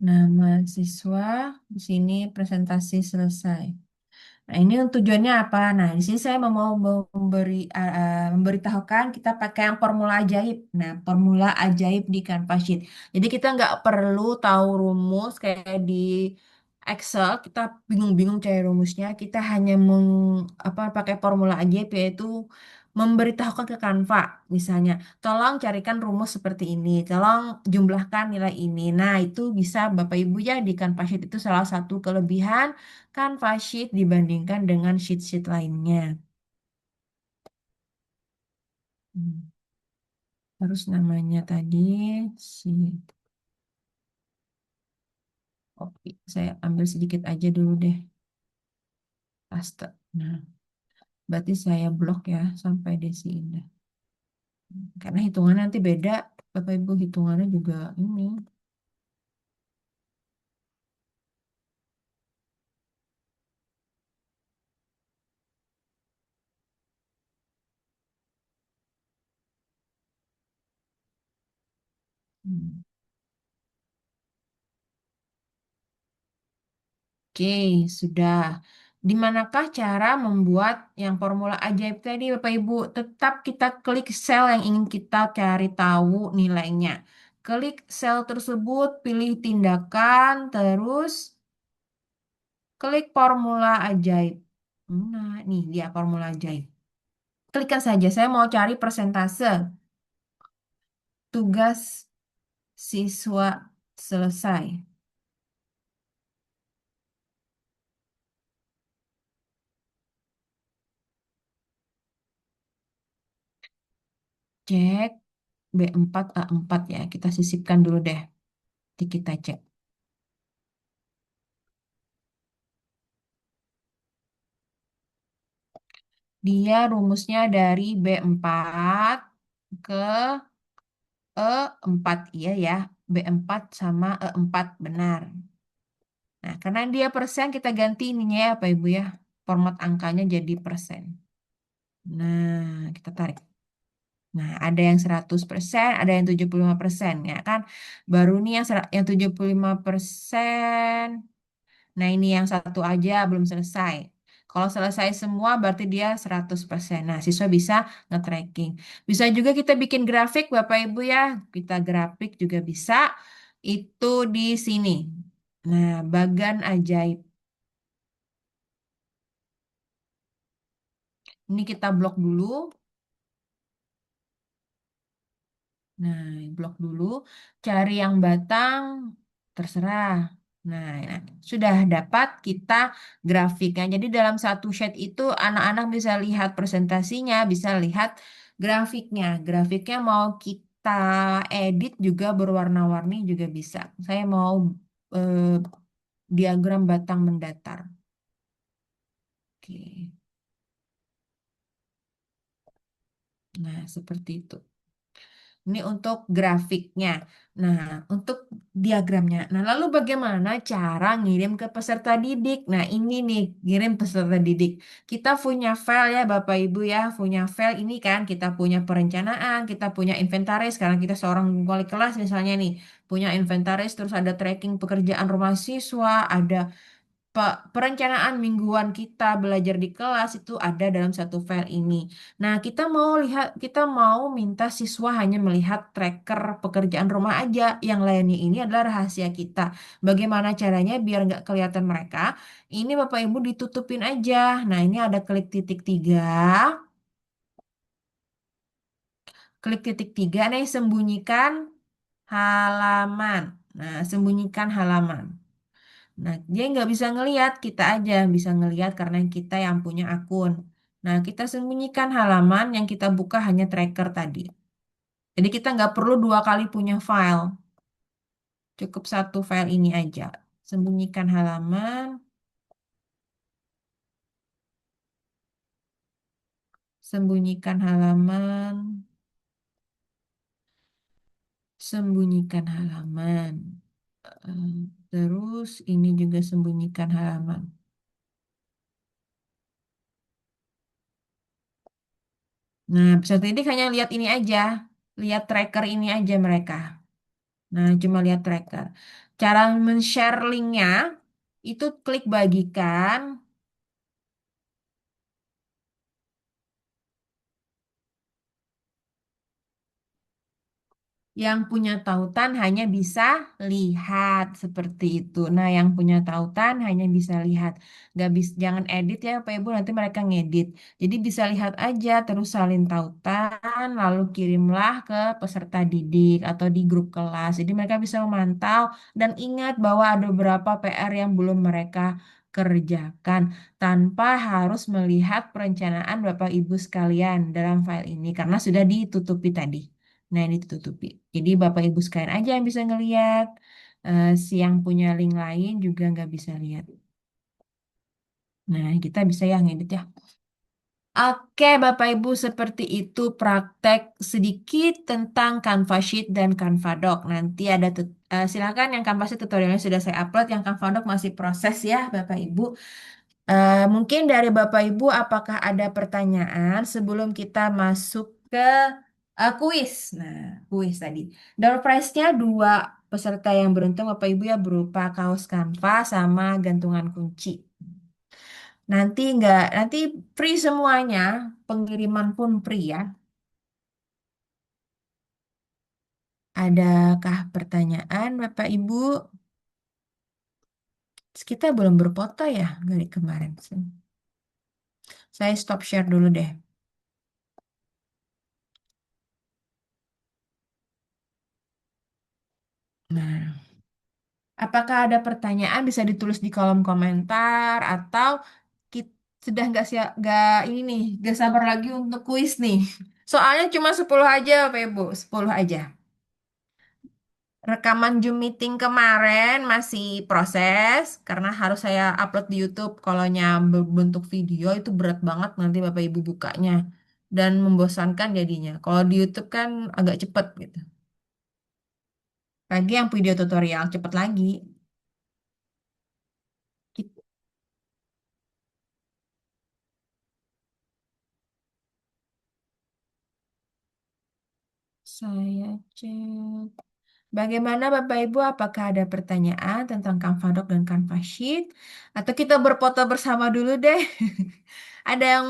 Nama siswa di sini presentasi selesai. Nah, ini tujuannya apa? Nah, di sini saya mau memberitahukan kita pakai yang formula ajaib. Nah, formula ajaib di Canva Sheet. Jadi kita nggak perlu tahu rumus kayak di Excel. Kita bingung-bingung cari rumusnya. Kita hanya pakai formula ajaib yaitu memberitahukan ke Canva. Misalnya, tolong carikan rumus seperti ini. Tolong jumlahkan nilai ini. Nah, itu bisa Bapak Ibu ya di Canva Sheet itu salah satu kelebihan Canva Sheet dibandingkan dengan sheet-sheet lainnya. Hmm. Terus namanya tadi si kopi. Saya ambil sedikit aja dulu deh. Paste. Nah, berarti saya blok ya sampai di sini. Karena hitungannya nanti beda. Bapak Ibu hitungannya juga ini. Hmm. Oke, sudah. Di manakah cara membuat yang formula ajaib tadi, Bapak Ibu? Tetap kita klik sel yang ingin kita cari tahu nilainya. Klik sel tersebut, pilih tindakan, terus klik formula ajaib. Nah, nih dia formula ajaib. Klikkan saja, saya mau cari persentase tugas siswa selesai. Cek B4 A4 ya, kita sisipkan dulu deh. Nanti kita cek. Dia rumusnya dari B4 ke E4. Iya ya, B4 sama E4 benar. Nah, karena dia persen kita ganti ininya ya Pak Ibu ya. Format angkanya jadi persen. Nah, kita tarik. Nah, ada yang 100%, ada yang 75% ya kan. Baru nih yang 75%. Nah, ini yang satu aja belum selesai. Kalau selesai semua berarti dia 100%. Nah, siswa bisa nge-tracking. Bisa juga kita bikin grafik Bapak Ibu ya. Kita grafik juga bisa. Itu di sini. Nah, bagan ajaib. Ini kita blok dulu. Nah, blok dulu, cari yang batang, terserah. Nah, sudah dapat kita grafiknya. Jadi dalam satu sheet itu anak-anak bisa lihat presentasinya, bisa lihat grafiknya. Grafiknya mau kita edit juga berwarna-warni juga bisa. Saya mau eh, diagram batang mendatar. Oke. Nah, seperti itu. Ini untuk grafiknya. Nah, untuk diagramnya. Nah, lalu bagaimana cara ngirim ke peserta didik? Nah, ini nih, ngirim peserta didik. Kita punya file ya, Bapak Ibu ya, punya file ini kan, kita punya perencanaan, kita punya inventaris. Sekarang kita seorang wali kelas misalnya nih, punya inventaris, terus ada tracking pekerjaan rumah siswa, ada perencanaan mingguan kita belajar di kelas itu ada dalam satu file ini. Nah, kita mau minta siswa hanya melihat tracker pekerjaan rumah aja. Yang lainnya ini adalah rahasia kita. Bagaimana caranya biar nggak kelihatan mereka? Ini Bapak Ibu ditutupin aja. Nah, ini ada klik titik tiga. Klik titik tiga nih, sembunyikan halaman. Nah, sembunyikan halaman. Nah, dia nggak bisa ngelihat, kita aja yang bisa ngelihat karena kita yang punya akun. Nah, kita sembunyikan halaman yang kita buka hanya tracker tadi. Jadi kita nggak perlu dua kali punya file, cukup satu file ini aja. Sembunyikan halaman, sembunyikan halaman, sembunyikan halaman. Eh, Terus ini juga sembunyikan halaman. Nah, peserta didik hanya lihat ini aja, lihat tracker ini aja mereka. Nah, cuma lihat tracker. Cara men-share linknya itu klik bagikan. Yang punya tautan hanya bisa lihat seperti itu. Nah, yang punya tautan hanya bisa lihat. Gak bisa, jangan edit ya, Pak Ibu. Nanti mereka ngedit. Jadi bisa lihat aja, terus salin tautan, lalu kirimlah ke peserta didik atau di grup kelas. Jadi mereka bisa memantau dan ingat bahwa ada beberapa PR yang belum mereka kerjakan tanpa harus melihat perencanaan Bapak Ibu sekalian dalam file ini karena sudah ditutupi tadi. Nah, ini ditutupi. Jadi Bapak Ibu sekalian aja yang bisa ngelihat. Si yang punya link lain juga nggak bisa lihat. Nah, kita bisa yang edit ya. Oke, Bapak Ibu, seperti itu praktek sedikit tentang Canva Sheet dan Canva Doc. Nanti ada silakan yang Canva Sheet tutorialnya sudah saya upload, yang Canva Doc masih proses ya, Bapak Ibu. Mungkin dari Bapak Ibu, apakah ada pertanyaan sebelum kita masuk ke kuis? Nah, kuis tadi. Door prize-nya dua peserta yang beruntung Bapak Ibu ya berupa kaos Canva sama gantungan kunci. Nanti free semuanya, pengiriman pun free ya. Adakah pertanyaan Bapak Ibu? Kita belum berfoto ya dari kemarin. Saya stop share dulu deh. Nah. Apakah ada pertanyaan bisa ditulis di kolom komentar atau kita sudah nggak ini nih nggak sabar lagi untuk kuis nih. Soalnya cuma 10 aja Pak Ibu, 10 aja. Rekaman Zoom meeting kemarin masih proses karena harus saya upload di YouTube. Kalau berbentuk video itu berat banget nanti Bapak Ibu bukanya dan membosankan jadinya. Kalau di YouTube kan agak cepet gitu. Lagi yang video tutorial cepet lagi. Saya cek. Bagaimana Bapak Ibu? Apakah ada pertanyaan tentang Canva Doc dan Canva Sheet? Atau kita berfoto bersama dulu deh? Ada yang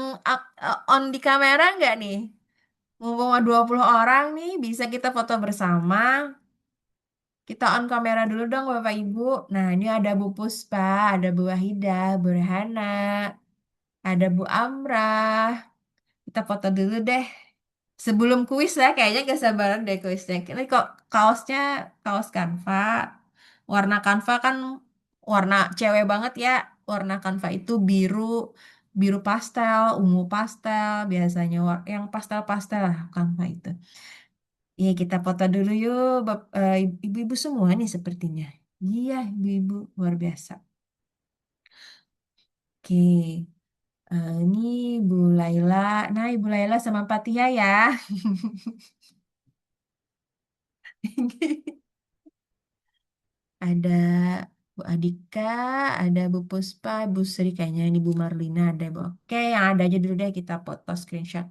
on di kamera nggak nih? Mumpung 20 orang nih, bisa kita foto bersama. Kita on kamera dulu dong Bapak Ibu. Nah, ini ada Bu Puspa, ada Bu Wahida, Bu Rehana, ada Bu Amrah. Kita foto dulu deh. Sebelum kuis ya, kayaknya gak sabaran deh kuisnya. Ini kok kaosnya kaos Canva. Warna Canva kan warna cewek banget ya. Warna Canva itu biru, biru pastel, ungu pastel, biasanya yang pastel-pastel lah Canva itu. Iya, kita foto dulu yuk, ibu-ibu semua nih sepertinya. Iya, ibu-ibu luar biasa. Oke, ini Bu Laila. Nah, Ibu Laila sama Pak Tia ya. Ada Bu Adika, ada Bu Puspa, Bu Sri kayaknya ini Bu Marlina ada Bu. Oke, yang ada aja dulu deh kita foto screenshot.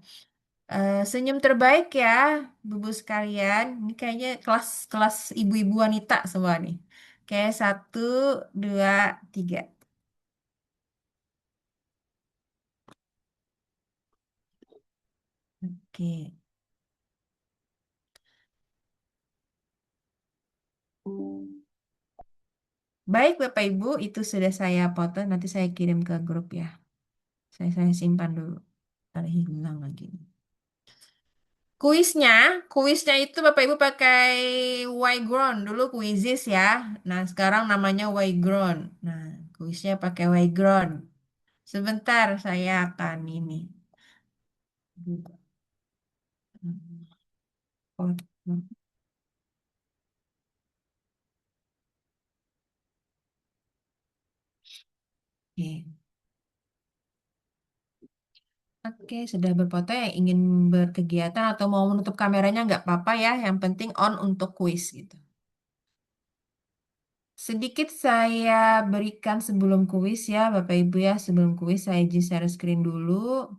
Senyum terbaik ya, Bu sekalian. Ini kayaknya kelas kelas ibu-ibu wanita semua nih. Oke, satu, dua, tiga. Oke. Baik Bapak Ibu, itu sudah saya foto. Nanti saya kirim ke grup ya. Saya simpan dulu. Ada hilang lagi. Kuisnya, kuisnya itu Bapak Ibu pakai Yground dulu kuisis ya. Nah sekarang namanya Yground. Nah kuisnya pakai Yground. Sebentar saya akan ini. Oke, oke sudah berfoto yang ingin berkegiatan atau mau menutup kameranya nggak apa-apa ya. Yang penting on untuk kuis gitu. Sedikit saya berikan sebelum kuis ya, Bapak Ibu ya. Sebelum kuis saya izin share screen dulu.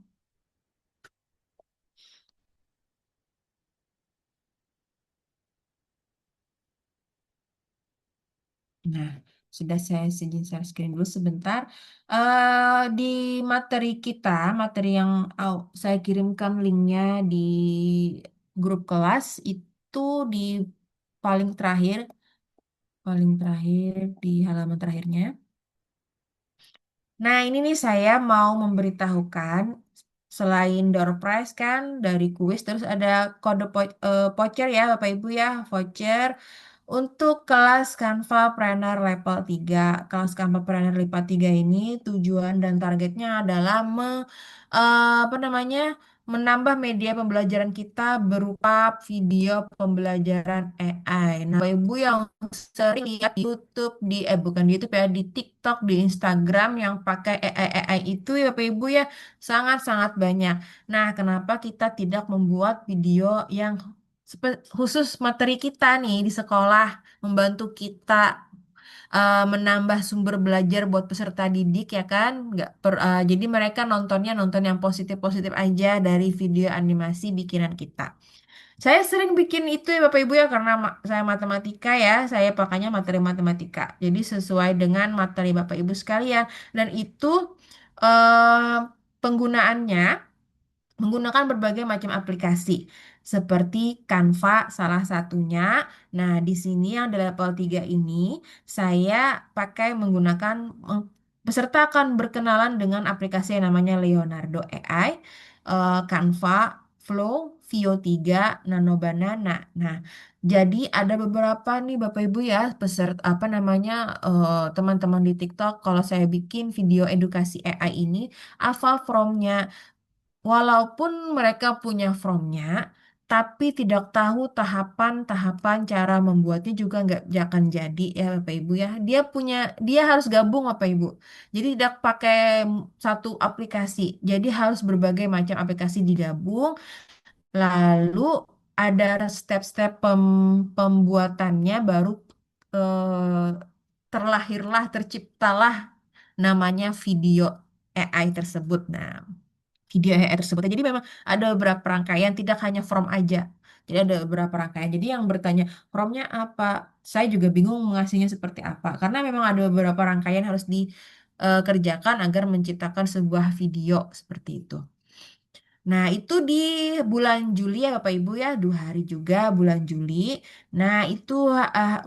Nah, sudah saya izin share screen dulu sebentar. Di materi kita, materi yang saya kirimkan linknya di grup kelas itu di paling terakhir, paling terakhir di halaman terakhirnya. Nah, ini nih saya mau memberitahukan selain door prize kan dari kuis terus ada kode voucher ya Bapak Ibu ya, voucher untuk kelas Canva Planner level 3. Kelas Canva Planner level 3 ini tujuan dan targetnya adalah apa namanya? Menambah media pembelajaran kita berupa video pembelajaran AI. Nah, Bapak Ibu yang sering lihat di YouTube bukan di YouTube ya, di TikTok, di Instagram yang pakai AI itu ya Bapak Ibu ya sangat-sangat banyak. Nah, kenapa kita tidak membuat video yang khusus materi kita nih di sekolah membantu kita menambah sumber belajar buat peserta didik ya kan? Jadi mereka nontonnya nonton yang positif-positif aja dari video animasi bikinan kita. Saya sering bikin itu ya Bapak Ibu ya karena saya matematika ya, saya pakainya materi matematika. Jadi sesuai dengan materi Bapak Ibu sekalian dan itu eh, penggunaannya menggunakan berbagai macam aplikasi seperti Canva salah satunya. Nah, di sini yang di level 3 ini saya pakai menggunakan peserta akan berkenalan dengan aplikasi yang namanya Leonardo AI, Canva, Flow, Vio 3, Nano Banana. Nah, jadi ada beberapa nih Bapak Ibu ya peserta apa namanya teman-teman di TikTok kalau saya bikin video edukasi AI ini asal from-nya. Walaupun mereka punya from-nya, tapi tidak tahu tahapan-tahapan cara membuatnya juga nggak akan jadi ya Bapak Ibu ya. Dia harus gabung Bapak Ibu. Jadi tidak pakai satu aplikasi. Jadi harus berbagai macam aplikasi digabung. Lalu ada step-step pembuatannya baru eh, terciptalah namanya video AI tersebut. Nah, video AI tersebut. Jadi memang ada beberapa rangkaian, tidak hanya from aja. Jadi ada beberapa rangkaian. Jadi yang bertanya promnya apa, saya juga bingung mengasihnya seperti apa. Karena memang ada beberapa rangkaian harus dikerjakan agar menciptakan sebuah video seperti itu. Nah, itu di bulan Juli ya Bapak Ibu ya, 2 hari juga bulan Juli. Nah, itu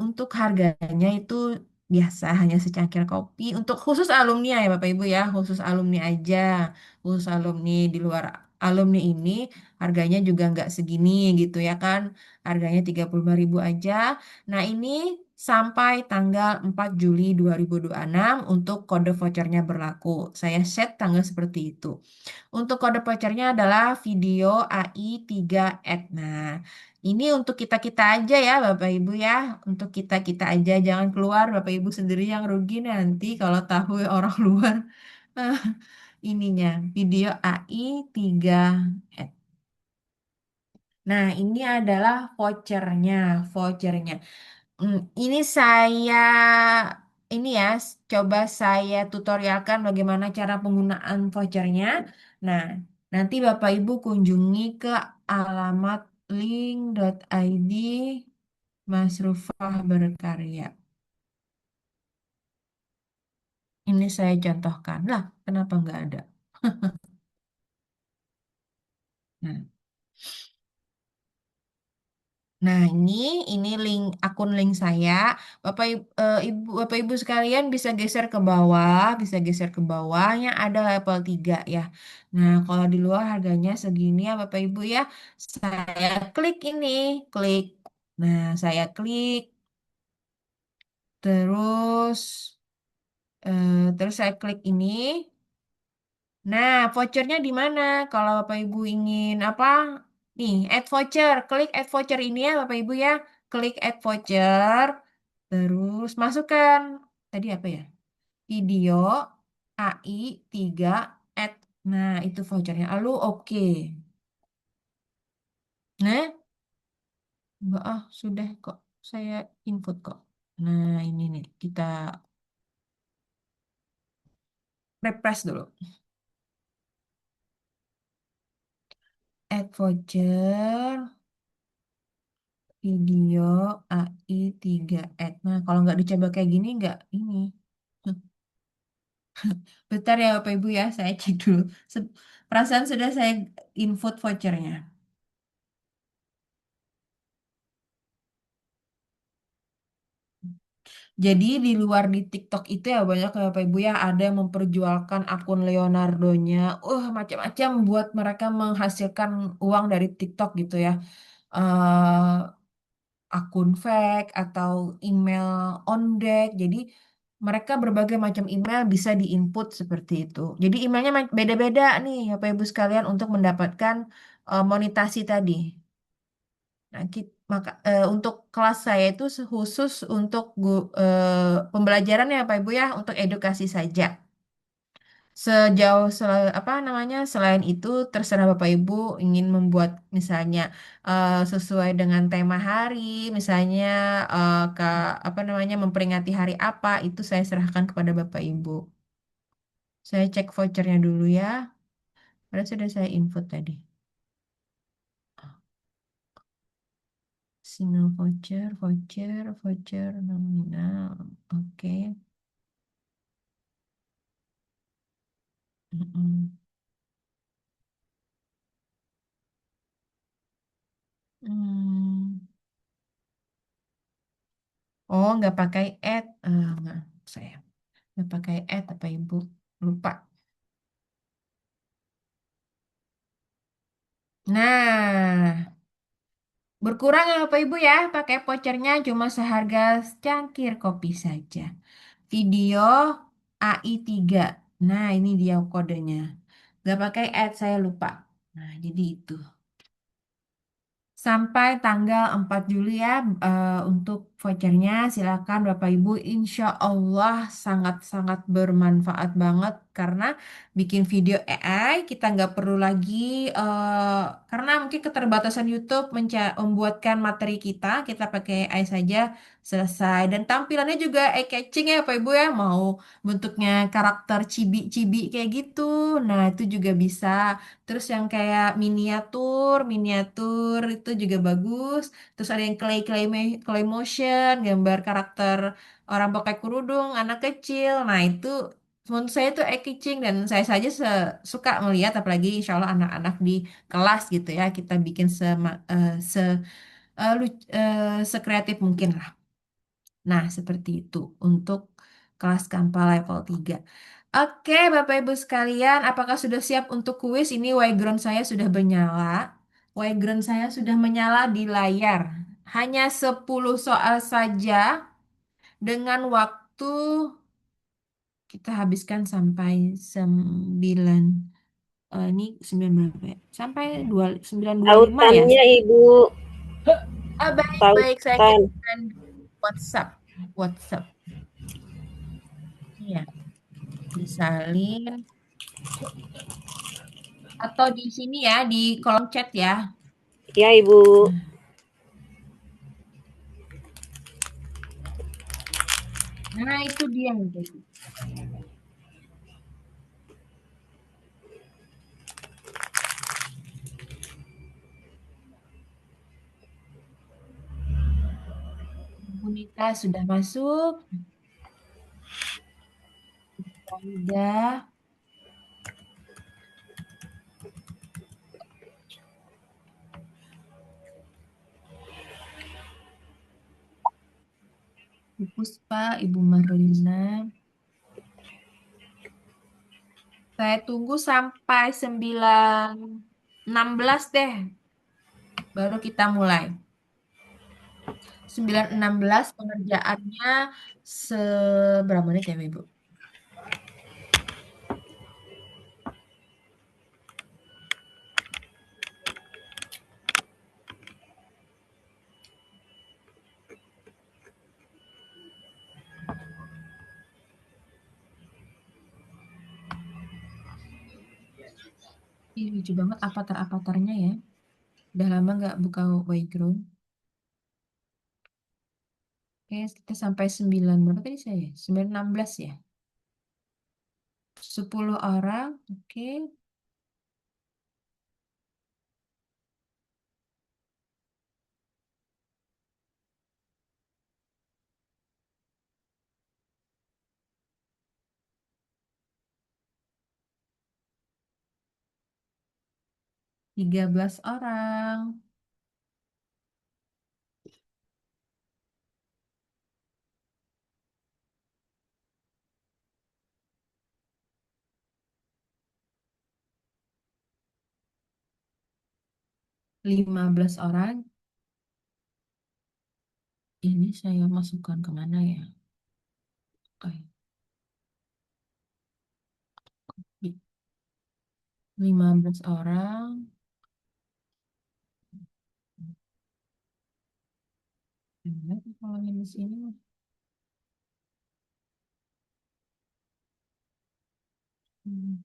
untuk harganya itu biasa hanya secangkir kopi. Untuk khusus alumni ya Bapak Ibu ya, khusus alumni aja. Khusus alumni di luar alumni ini harganya juga nggak segini gitu ya kan. Harganya 35.000 aja. Nah, ini sampai tanggal 4 Juli 2026 untuk kode vouchernya berlaku. Saya set tanggal seperti itu. Untuk kode vouchernya adalah video AI3 Ad. Nah, ini untuk kita-kita aja ya Bapak Ibu ya. Untuk kita-kita aja, jangan keluar Bapak Ibu sendiri yang rugi nanti kalau tahu orang luar eh, ininya video AI3 Ad. Nah, ini adalah vouchernya, vouchernya. Ini saya coba saya tutorialkan bagaimana cara penggunaan vouchernya. Nah, nanti Bapak Ibu kunjungi ke alamat link.id Masrufah Berkarya. Ini saya contohkan. Lah, kenapa nggak ada? Nah, nah, ini link akun link saya. Bapak Ibu sekalian bisa geser ke bawah, bisa geser ke bawahnya ada level 3 ya. Nah, kalau di luar harganya segini ya Bapak Ibu ya. Saya klik ini, klik. Nah, saya klik terus terus saya klik ini. Nah, vouchernya di mana? Kalau Bapak Ibu ingin apa? Nih, add voucher. Klik add voucher ini ya Bapak Ibu ya. Klik add voucher. Terus masukkan. Tadi apa ya? Video AI3 add. Nah, itu vouchernya. Lalu oke. Nah, enggak sudah kok. Saya input kok. Nah, ini nih. Kita refresh dulu. Add voucher. Video AI3 Add. Nah, kalau nggak dicoba kayak gini, nggak ini. Bentar ya Bapak Ibu ya, saya cek dulu. Perasaan sudah saya input vouchernya. Jadi di luar di TikTok itu ya banyak ya Bapak Ibu ya ada yang memperjualkan akun Leonardo-nya. Macam-macam buat mereka menghasilkan uang dari TikTok gitu ya. eh Akun fake atau email on deck. Jadi mereka berbagai macam email bisa diinput seperti itu. Jadi emailnya beda-beda nih Bapak Ibu sekalian untuk mendapatkan monetasi tadi. Nah, untuk kelas saya itu khusus untuk pembelajaran ya Pak Ibu ya untuk edukasi saja. Apa namanya selain itu terserah Bapak Ibu ingin membuat misalnya sesuai dengan tema hari, misalnya ke apa namanya memperingati hari apa itu saya serahkan kepada Bapak Ibu. Saya cek vouchernya dulu ya. Padahal sudah saya input tadi. Single voucher, voucher, voucher nominal. Oke. Mm-mm. Hmm. Oh, nggak pakai add. Nggak, saya nggak pakai add apa Ibu? Lupa. Nah, berkurang ya Bapak Ibu ya. Pakai vouchernya cuma seharga secangkir kopi saja. Video AI3. Nah, ini dia kodenya. Nggak pakai add, saya lupa. Nah, jadi itu. Sampai tanggal 4 Juli ya untuk vouchernya. Silakan Bapak Ibu. Insya Allah sangat-sangat bermanfaat banget karena bikin video AI kita nggak perlu lagi karena mungkin keterbatasan YouTube membuatkan materi kita pakai AI saja selesai dan tampilannya juga eye-catching ya Bapak Ibu ya mau bentuknya karakter cibi-cibi kayak gitu. Nah, itu juga bisa. Terus yang kayak miniatur itu juga bagus. Terus ada yang clay motion, gambar karakter orang pakai kerudung, anak kecil. Nah, itu menurut saya itu eye-catching dan saya saja suka melihat apalagi insya Allah anak-anak di kelas gitu ya. Kita bikin sekreatif mungkin lah. Nah, seperti itu untuk kelas Kampa level 3. Oke, Bapak Ibu sekalian, apakah sudah siap untuk kuis? Ini background saya sudah menyala. Background saya sudah menyala di layar. Hanya 10 soal saja dengan waktu kita habiskan sampai 9 ini 9 berapa ya? Sampai 9.25 ya. Tautannya Ibu, Baik-baik saya tautan. kirimkan di WhatsApp. WhatsApp. Iya, disalin atau di sini ya di kolom chat ya. Ya Ibu. Nah, nah, itu dia nih. Bu Nita sudah masuk. Sudah. Bu Puspa, Ibu Marlina. Saya tunggu sampai 9.16 deh. Baru kita mulai. 9.16 pengerjaannya seberapa menit ya, Ibu? Lucu banget avatar-avatarnya ya. Udah lama nggak buka background. Oke, kita sampai 9 berapa tadi saya? 9.16 ya. 10 orang. Oke. 13 orang. 15 orang. Ini saya masukkan kemana ya? Oke. 15 orang. Gimana tuh kalau yang di sini? Hmm,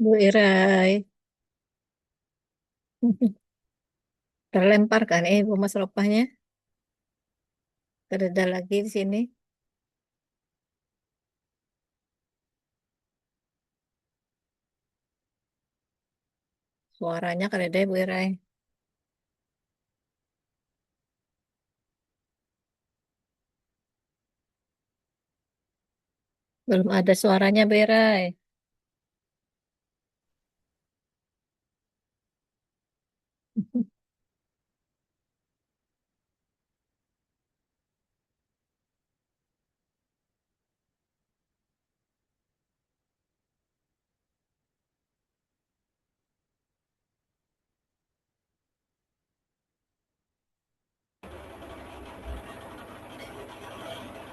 Bu Irai, terlempar kan Bu Mas Ropahnya? Tereda lagi di sini. Suaranya tereda Bu Irai. Belum ada suaranya Bu Irai.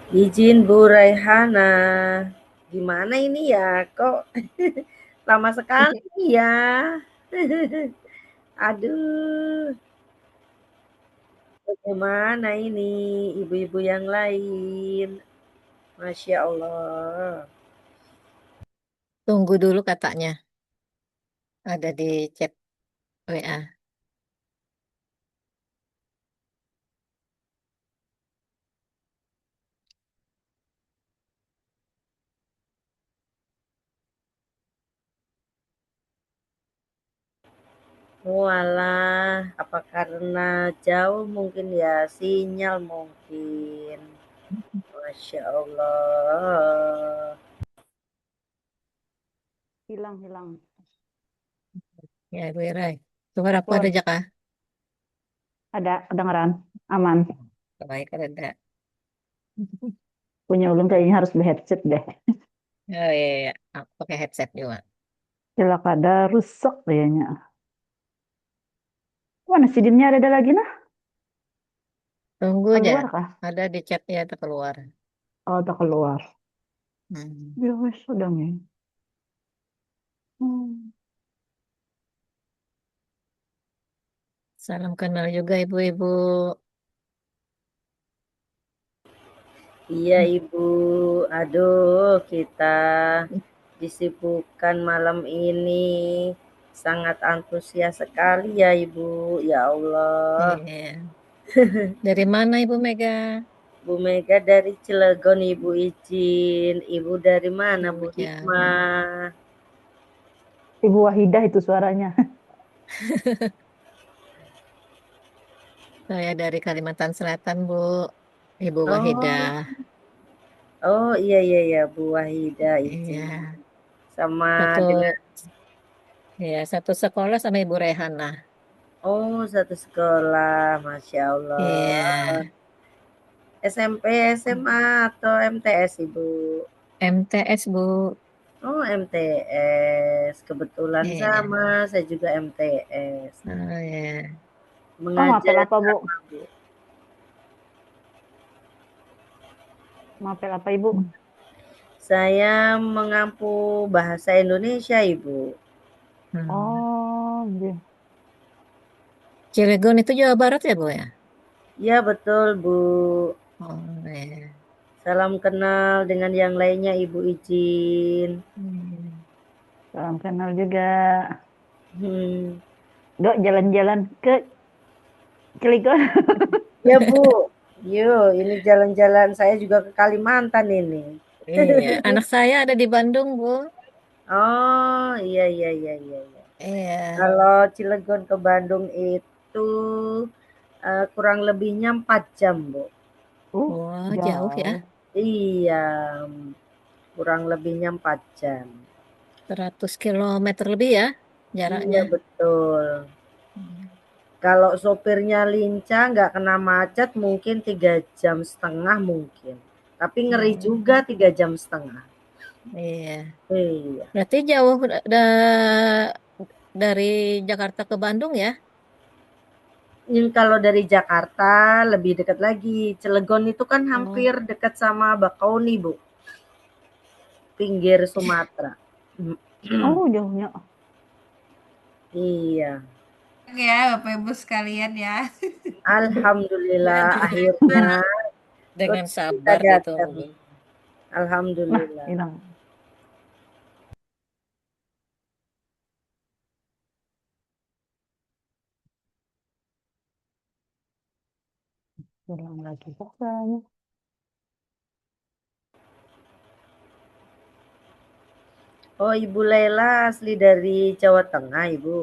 Izin Bu Raihana. Gimana ini ya? Kok lama sekali ya? Aduh, bagaimana ini ibu-ibu yang lain? Masya Allah. Tunggu dulu katanya. Ada di chat WA. Walah, apa karena jauh mungkin ya, sinyal mungkin. Masya Allah. Hilang hilang. Ya Bu Irai. Suara aku ada Keluar. Jaka. Ada kedengeran. Aman. Baik, ada. Punya ulun kayaknya harus beli headset deh. Oh iya, iya. Aku pakai headset juga. Cilakada rusak kayaknya. Mana si dimnya ada lagi nah? Tunggu aja. Keluar kah? Ada di chat ya, itu keluar. Oh, tak keluar. Hmm. Ya wes udah nih. Hmm. Salam kenal juga ibu-ibu. Iya Ibu, aduh kita disibukkan malam ini. Sangat antusias sekali ya Ibu, ya Allah. Iya. Dari mana Ibu Mega? Bu Mega dari Cilegon Ibu izin. Ibu dari mana Bu Jauh-jauh. Hikmah? Ibu Wahidah itu suaranya. Saya dari Kalimantan Selatan, Bu. Ibu Wahidah. Oh, oh iya iya iya Bu Wahida izin. Iya. Sama dengan, Satu, ya, satu sekolah sama Ibu Rehana. oh satu sekolah, Masya Allah. Iya. SMP, SMA, atau MTS Ibu? MTS, Bu. Oh MTS, kebetulan Iya. sama, saya juga MTS. Oh, iya. Oh, mapel Mengajar apa, Bu? apa Bu? Mapel apa, Ibu? Saya mengampu bahasa Indonesia Ibu. Hmm. Oh, iya. Cilegon itu Jawa Barat ya, Bu ya? Ya betul Bu. Oh, iya. Salam kenal dengan yang lainnya Ibu izin. Hmm. Salam kenal juga. Hmm. Dok, jalan-jalan ke Cilegon. Ya Bu, yuk ini jalan-jalan saya juga ke Kalimantan ini. Iya. Anak saya ada di Bandung, Bu. Oh iya iya iya iya. Iya. Iya. Kalau Cilegon ke Bandung itu kurang lebihnya 4 jam, Bu. Wah, jauh ya. Jauh. Iya, kurang lebihnya 4 jam. 100 km lebih ya jaraknya. Iya, betul. Hmm. Kalau sopirnya lincah, nggak kena macet, mungkin 3,5 jam mungkin. Tapi ngeri juga Hmm. 3,5 jam. Iya. Iya. Berarti jauh dari Jakarta ke Bandung ya? Ini kalau dari Jakarta lebih dekat lagi. Cilegon itu kan Oh, hampir dekat sama Bakauni, Bu. Pinggir Sumatera. Oh, jauhnya. Iya. Ya, Bapak Ibu sekalian ya. Alhamdulillah Jalan-jalan. akhirnya dengan Coach kita sabar datang. ditunggu. Nah, Alhamdulillah. hilang. Ulang lagi bahasanya. Oh, Ibu Lela asli dari Jawa Tengah, Ibu.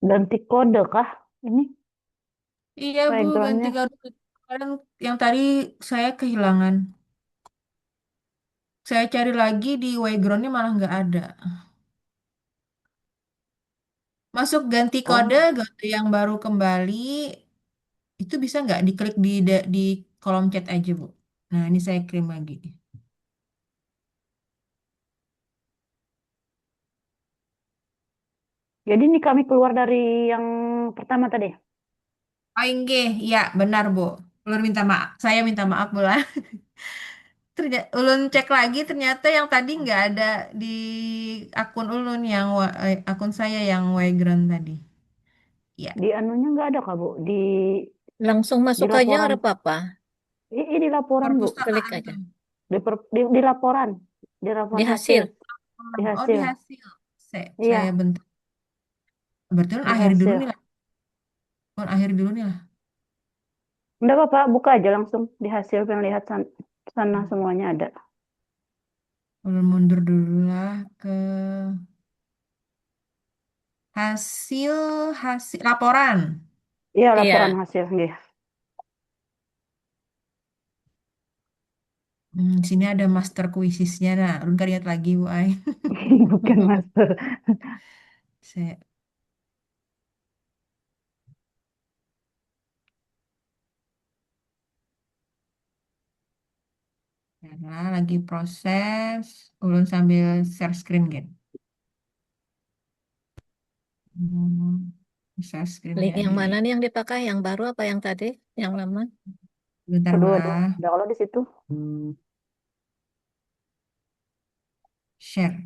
Ganti kode kah? Ini Iya Bu, ganti backgroundnya. kado. Kemarin yang tadi saya kehilangan. Saya cari lagi di backgroundnya malah nggak ada. Masuk ganti kode, Oh, ganti yang baru kembali. Itu bisa nggak diklik di kolom chat aja Bu. Nah ini saya kirim lagi. jadi ini kami keluar dari yang pertama tadi. Oh inge, iya benar Bu. Ulun minta maaf. Saya minta maaf Bu lah. Ulun cek lagi ternyata yang tadi nggak ada di akun Ulun akun saya yang background tadi. Ya, Di anunya nggak ada kak Bu? Langsung Di masuk aja laporan. nggak apa-apa. Ini laporan Bu. Klik perpustakaan aja. tuh. Di laporan. Di Di laporan hasil. hasil. Di Oh di hasil. hasil. Saya Iya, bentar. Berarti kan di akhir dulu hasil. nih lah. Kan akhir dulu nih lah. Enggak apa-apa, buka aja langsung di hasil pengen lihat sana semuanya ada. Ulun mundur dulu lah ke hasil hasil laporan. Iya, laporan Iya. hasil nggih. Sini ada master quizisnya. Nah, ulun kan lihat lagi Bu Ai. Bukan master. Saya Nah, lagi proses. Ulun sambil share screen gitu. Share screen Link ya yang di mana nih yang dipakai? Yang baru apa yang tadi? Yang lama? bentar Kedua-dua. lah. Udah kalau di situ. Share.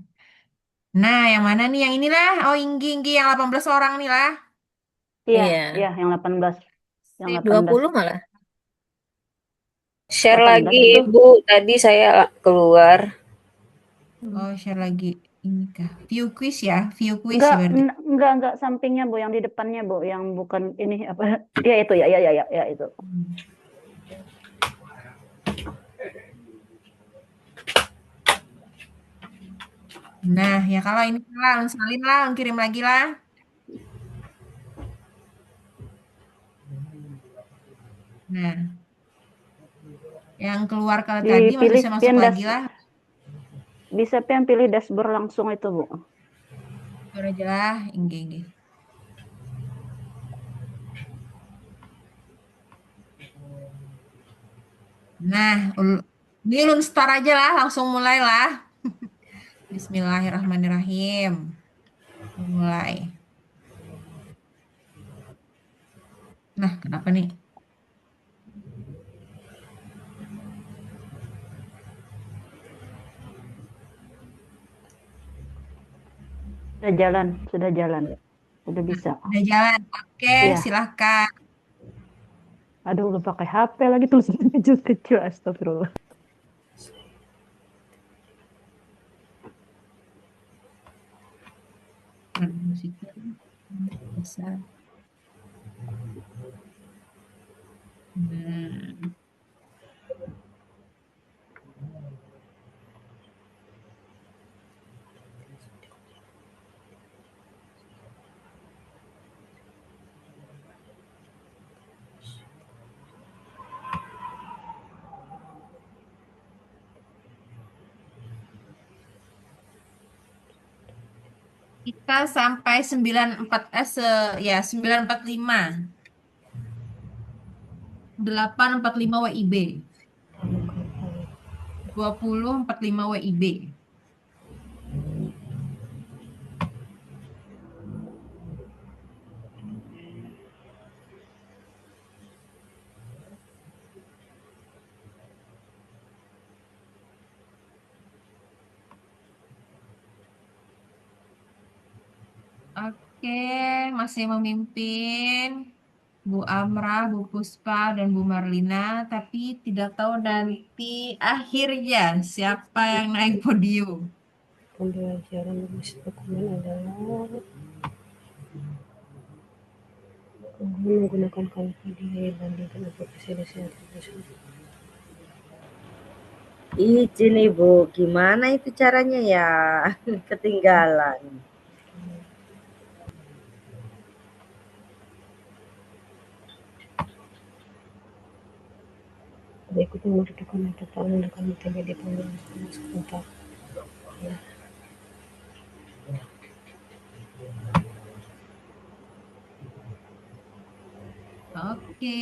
Nah, yang mana nih? Yang inilah. Oh, Inggi yang 18 orang nih lah. Iya, iya Iya. yang 18. Yang Sip. 18. 20 malah. Share 18 lagi itu. Bu, tadi saya keluar. Oh, share lagi. Ini kah? View quiz ya? View quiz Enggak, ya berarti. enggak sampingnya Bu, yang di depannya Bu, yang bukan ini apa? Ya itu ya itu. Hmm. Nah, ya kalau ini salah, salin lah, kirim lagi lah. Nah, yang keluar kalau tadi masih Dipilih bisa masuk pian lagi das lah. bisa pian pilih dashboard langsung itu Bu. Keluar aja lah, Inggi. Nah, ini ulun start aja lah, langsung mulai lah. Bismillahirrahmanirrahim. Mulai. Nah, kenapa nih? Sudah jalan. Udah bisa. Udah jalan. Oke, Iya. silahkan. Aduh, lu pakai HP lagi tulisannya kecil-kecil. Astagfirullah. Musiknya bisa. Hmm. Kita sampai 94 ya 945. 845 WIB. 2045 WIB. Oke, masih memimpin Bu Amrah, Bu Puspa, dan Bu Marlina, tapi tidak tahu nanti akhirnya siapa yang naik podium. Pembelajaran berbasis dokumen adalah menggunakan Canva dibandingkan aplikasi dosen. Izin Ibu, gimana itu caranya ya? Ketinggalan. Berikutnya menentukan metode menggunakan metode di pembelajaran sebentar. Ya. Oke.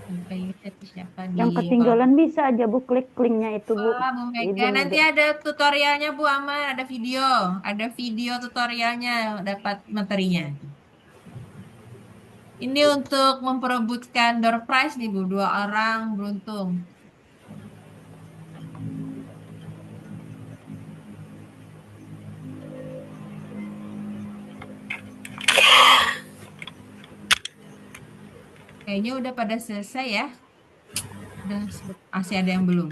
Sampai tadi siapa Yang di ketinggalan bisa aja Bu klik linknya itu Bu. Bu Ibu Mega. Nanti Mega. ada tutorialnya Bu Aman, ada video tutorialnya, dapat materinya. Ini untuk memperebutkan door prize nih Bu, 2 orang beruntung. Kayaknya udah pada selesai ya. Udah, masih ada yang belum.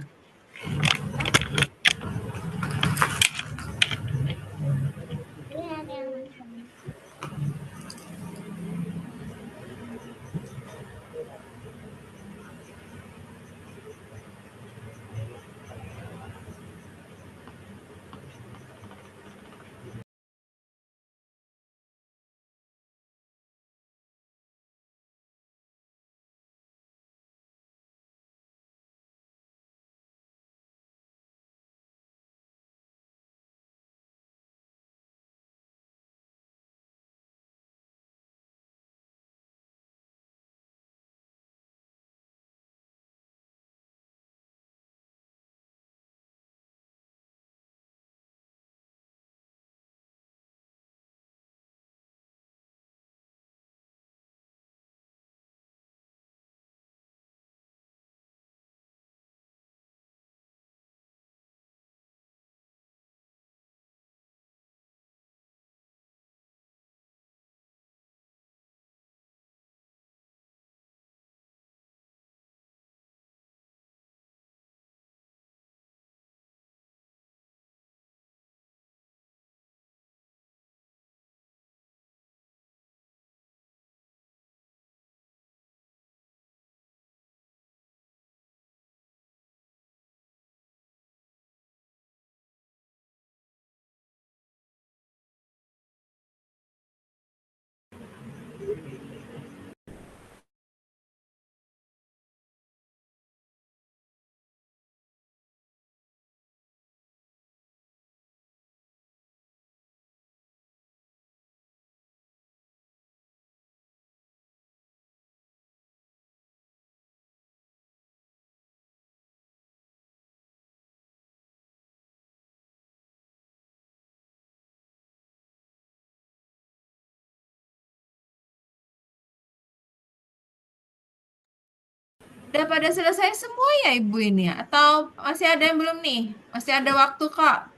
Udah pada selesai semua ya Ibu ini ya? Atau masih ada yang belum nih? Masih ada waktu Kak?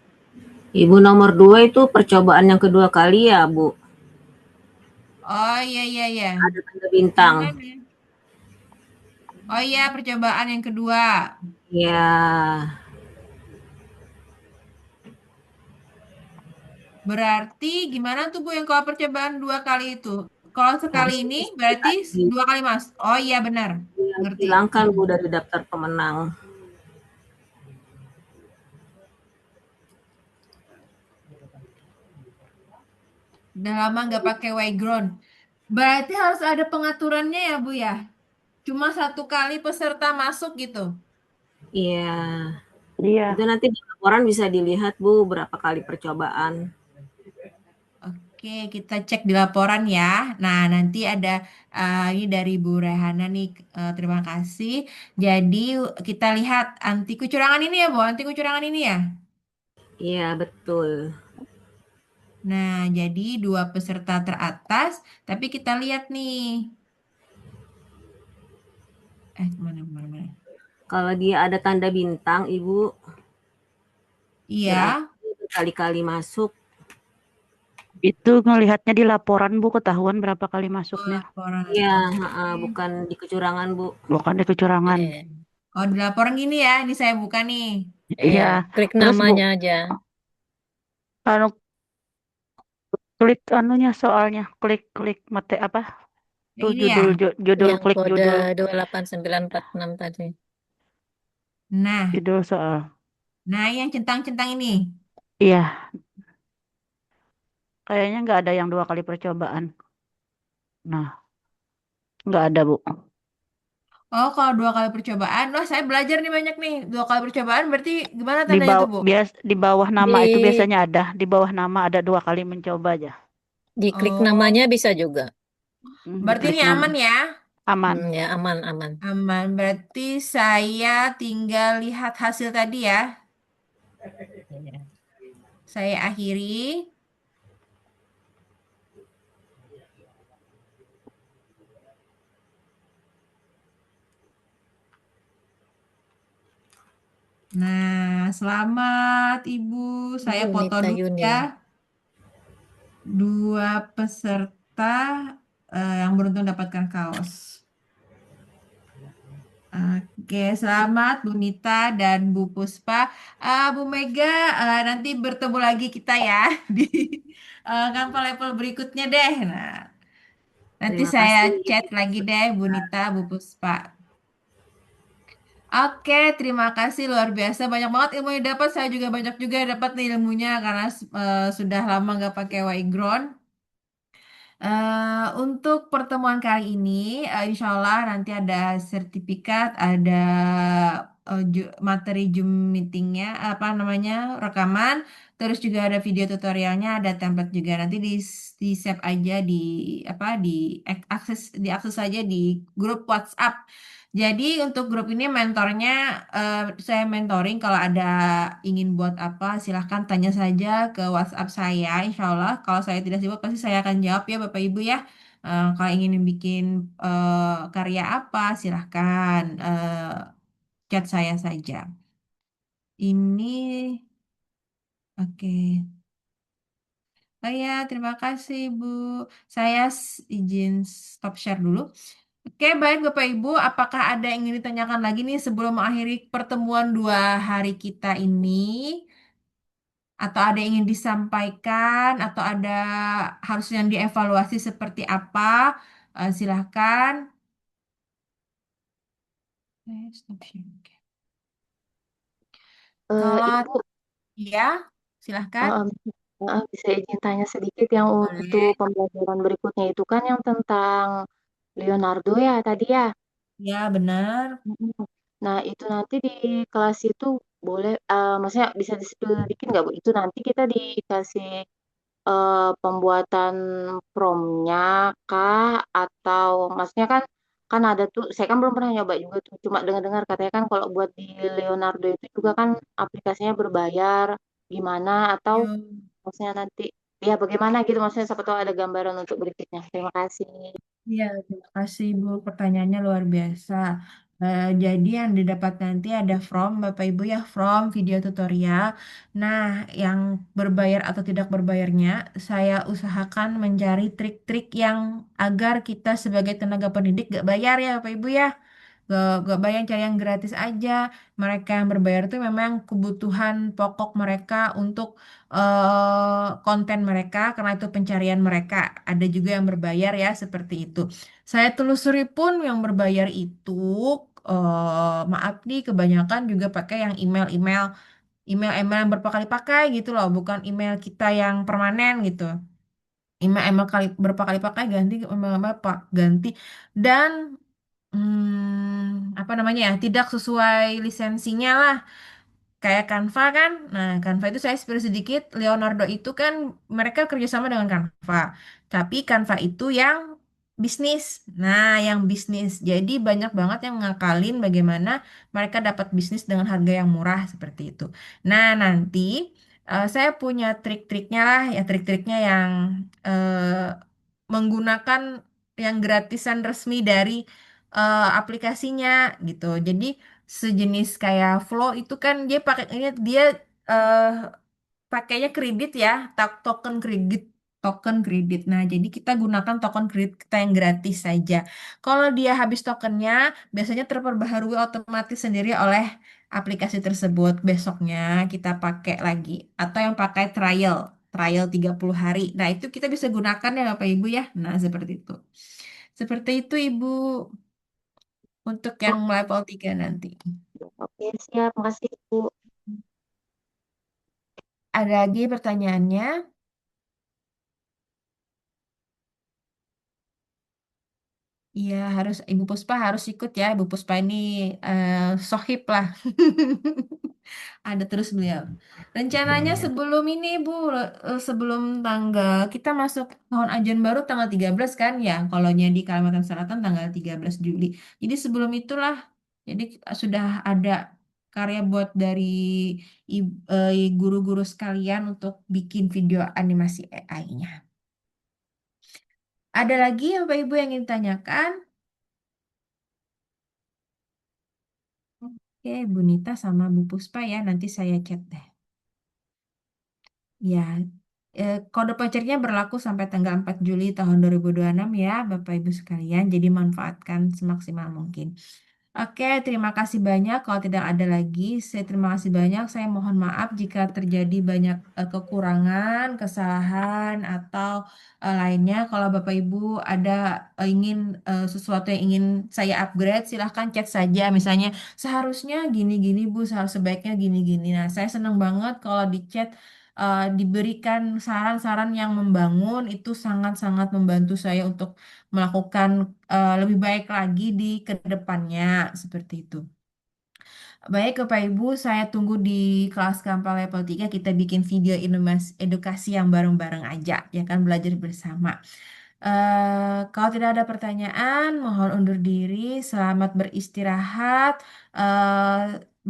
Ibu nomor 2 itu percobaan yang kedua kali ya, Bu? Oh iya iya iya. Ada tanda Yang bintang. mana? Oh iya, percobaan yang kedua. Ya, Berarti gimana tuh Bu yang kalau percobaan 2 kali itu? Kalau sekali harus ini berarti 2 kali Mas. Oh iya benar. Ngerti. dihilangkan Bu Mm-mm. dari daftar pemenang. Udah lama nggak pakai background. Berarti harus ada pengaturannya ya Bu ya? Cuma 1 kali peserta masuk gitu. Iya. Iya. Itu nanti di laporan bisa dilihat Bu berapa kali percobaan. Oke, kita cek di laporan ya. Nah, nanti ada ini dari Bu Rehana nih. Terima kasih. Jadi kita lihat anti kecurangan ini ya, Bu. Anti kecurangan ini ya. Iya, betul. Nah, jadi dua peserta teratas, tapi kita lihat nih. Kemana, kemana, mana? Kalau dia ada tanda bintang, Ibu, Iya, berarti berkali-kali masuk. Itu ngelihatnya di laporan, Bu, ketahuan berapa kali masuknya. laporan. Iya, Oke. bukan di kecurangan, Bu. Bukan di kecurangan. Iya, Oh, di laporan gini ya. Ini saya buka nih. iya. Iya. Klik Terus, Bu, namanya aja. anu, klik anunya soalnya. Klik mate apa? Yang Tuh ini ya. judul Yang klik kode judul 28946 tadi. Nah, judul soal. nah yang centang-centang ini. Iya, kayaknya nggak ada yang 2 kali percobaan. Nah, nggak ada, Bu. Oh, kalau 2 kali percobaan, wah saya belajar nih banyak nih. 2 kali percobaan berarti gimana Di tandanya tuh, bawah Bu? di bawah nama itu Di biasanya ada. Di bawah nama ada 2 kali mencoba aja. diklik namanya Oh, bisa juga. berarti Diklik ini nama. aman ya? Aman. Ya aman aman. Aman. Berarti saya tinggal lihat hasil tadi ya. Iya. Saya akhiri. Nah, selamat Ibu. Saya Bu foto Nita dulu ya. Yuni. Dua peserta yang beruntung dapatkan kaos. Oke, selamat Bu Nita dan Bu Puspa. Bu Mega, nanti bertemu lagi kita ya di kantor level berikutnya deh. Nah, nanti Terima saya kasih, chat Ibu. lagi deh Bu Nita, Bu Puspa. Oke, terima kasih luar biasa. Banyak banget ilmu yang dapat. Saya juga banyak juga dapat nih ilmunya karena sudah lama nggak pakai Waiground. Untuk pertemuan kali ini, insya Allah nanti ada sertifikat, ada materi Zoom meetingnya, apa namanya, rekaman, terus juga ada video tutorialnya, ada template juga. Nanti di save aja di apa diakses saja di grup WhatsApp. Jadi untuk grup ini mentornya saya mentoring kalau ada ingin buat apa silahkan tanya saja ke WhatsApp saya. Insya Allah kalau saya tidak sibuk pasti saya akan jawab ya Bapak Ibu ya. Kalau ingin bikin karya apa silahkan chat saya saja. Ini oke. Oh ya, terima kasih Bu. Saya izin stop share dulu. Oke, baik Bapak Ibu, apakah ada yang ingin ditanyakan lagi nih sebelum mengakhiri pertemuan 2 hari kita ini? Atau ada yang ingin disampaikan? Atau ada harus yang dievaluasi seperti apa? Silahkan. Stop share. Oke. Kalau Ibu, ya, silahkan. eh, bisa izin tanya sedikit yang untuk Boleh. pembelajaran berikutnya itu kan yang tentang Leonardo ya tadi ya. Ya, benar. Mm-mm. Nah, itu nanti di kelas itu boleh, maksudnya bisa disedikin nggak Bu? Itu nanti kita dikasih pembuatan promnya kah? Atau maksudnya kan kan ada tuh, saya kan belum pernah nyoba juga tuh, cuma dengar-dengar katanya kan kalau buat di Leonardo itu juga kan aplikasinya berbayar, gimana? Atau Yuk. maksudnya nanti ya bagaimana gitu maksudnya siapa tahu ada gambaran untuk berikutnya. Terima kasih. Iya, terima kasih Bu. Pertanyaannya luar biasa. Jadi yang didapat nanti ada from Bapak Ibu ya, from video tutorial. Nah, yang berbayar atau tidak berbayarnya, saya usahakan mencari trik-trik yang agar kita sebagai tenaga pendidik gak bayar ya Bapak Ibu ya. Gak bayar cari yang gratis aja. Mereka yang berbayar itu memang kebutuhan pokok mereka untuk konten mereka karena itu pencarian mereka. Ada juga yang berbayar ya seperti itu. Saya telusuri pun yang berbayar itu maaf nih kebanyakan juga pakai yang email yang berkali-pakai gitu loh, bukan email kita yang permanen gitu. Email berapa kali pakai ganti email pak ganti dan apa namanya ya tidak sesuai lisensinya lah. kayak Canva kan. Nah, Canva itu saya spill sedikit. Leonardo itu kan mereka kerjasama dengan Canva. Tapi Canva itu yang bisnis. Nah, yang bisnis. Jadi banyak banget yang ngakalin bagaimana mereka dapat bisnis dengan harga yang murah seperti itu. Nah, nanti saya punya trik-triknya lah, ya trik-triknya yang menggunakan yang gratisan resmi dari aplikasinya gitu. Jadi sejenis kayak Flow itu kan dia pakainya dia eh, pakainya kredit ya, token kredit, token kredit. Nah, jadi kita gunakan token kredit kita yang gratis saja. Kalau dia habis tokennya, biasanya terperbaharui otomatis sendiri oleh aplikasi tersebut. Besoknya kita pakai lagi atau yang pakai trial 30 hari. Nah, itu kita bisa gunakan ya Bapak Ibu ya. Nah, seperti itu. Seperti itu Ibu untuk yang level 3 nanti. Oke, siap. Makasih, Bu. Ada lagi pertanyaannya? Iya, harus Ibu Puspa harus ikut ya. Ibu Puspa ini sohib lah. Ada terus beliau. Rencananya sebelum ini Bu, sebelum tanggal kita masuk tahun ajaran baru tanggal 13 kan ya. Kalonya di Kalimantan Selatan tanggal 13 Juli. Jadi sebelum itulah. Jadi sudah ada karya buat dari guru-guru sekalian untuk bikin video animasi AI-nya. Ada lagi yang Bapak Ibu yang ingin tanyakan? Oke, Bu Nita sama Bu Puspa ya, nanti saya chat deh. Ya, kode pacarnya berlaku sampai tanggal 4 Juli tahun 2026 ya, Bapak Ibu sekalian. Jadi manfaatkan semaksimal mungkin. Oke, terima kasih banyak. Kalau tidak ada lagi, saya terima kasih banyak. Saya mohon maaf jika terjadi banyak kekurangan, kesalahan, atau lainnya. Kalau Bapak Ibu ada ingin sesuatu yang ingin saya upgrade, silahkan chat saja. Misalnya, seharusnya gini-gini Bu, sebaiknya gini-gini. Nah, saya senang banget kalau di chat diberikan saran-saran yang membangun, itu sangat-sangat membantu saya untuk melakukan lebih baik lagi di kedepannya seperti itu. Baik Bapak Ibu, saya tunggu di kelas Gampang level 3 kita bikin video edukasi yang bareng-bareng aja, ya kan belajar bersama. Kalau tidak ada pertanyaan, mohon undur diri. Selamat beristirahat.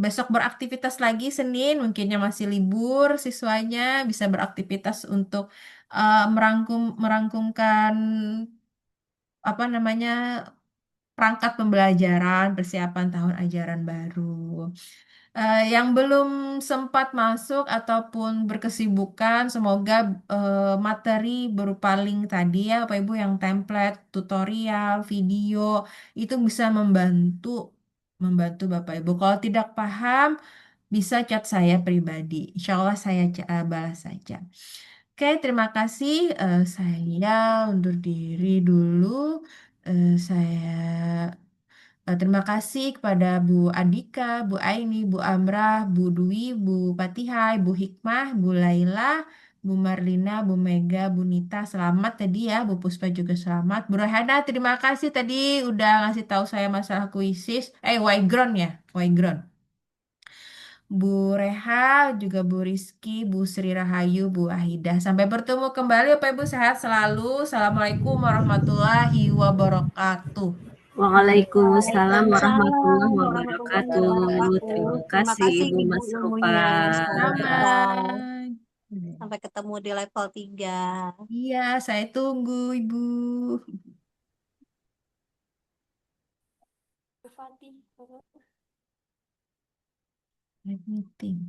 Besok beraktivitas lagi Senin, mungkinnya masih libur, siswanya bisa beraktivitas untuk merangkumkan apa namanya perangkat pembelajaran, persiapan tahun ajaran baru. Yang belum sempat masuk ataupun berkesibukan, semoga materi berupa link tadi ya, Bapak Ibu, yang template, tutorial, video, itu bisa membantu Bapak Ibu. Kalau tidak paham, bisa chat saya pribadi. Insya Allah saya balas saja. Oke, terima kasih. Saya undur diri dulu. Saya terima kasih kepada Bu Andika, Bu Aini, Bu Amrah, Bu Dwi, Bu Patihai, Bu Hikmah, Bu Laila, Bu Marlina, Bu Mega, Bu Nita. Selamat tadi ya, Bu Puspa juga selamat. Bu Rohana, terima kasih tadi udah ngasih tahu saya masalah kuisis. Waiground ya, Waiground. Bu Reha, juga Bu Rizky, Bu Sri Rahayu, Bu Ahidah. Sampai bertemu kembali, Bapak Ibu sehat selalu. Assalamualaikum warahmatullahi wabarakatuh. Waalaikumsalam Waalaikumsalam warahmatullahi warahmatullahi wabarakatuh. wabarakatuh. Terima Terima kasih kasih Ibu Ibu Mas Rupa. ilmunya. Semoga Sama. sampai ketemu di level 3. Iya, saya tunggu, Ibu. Meeting.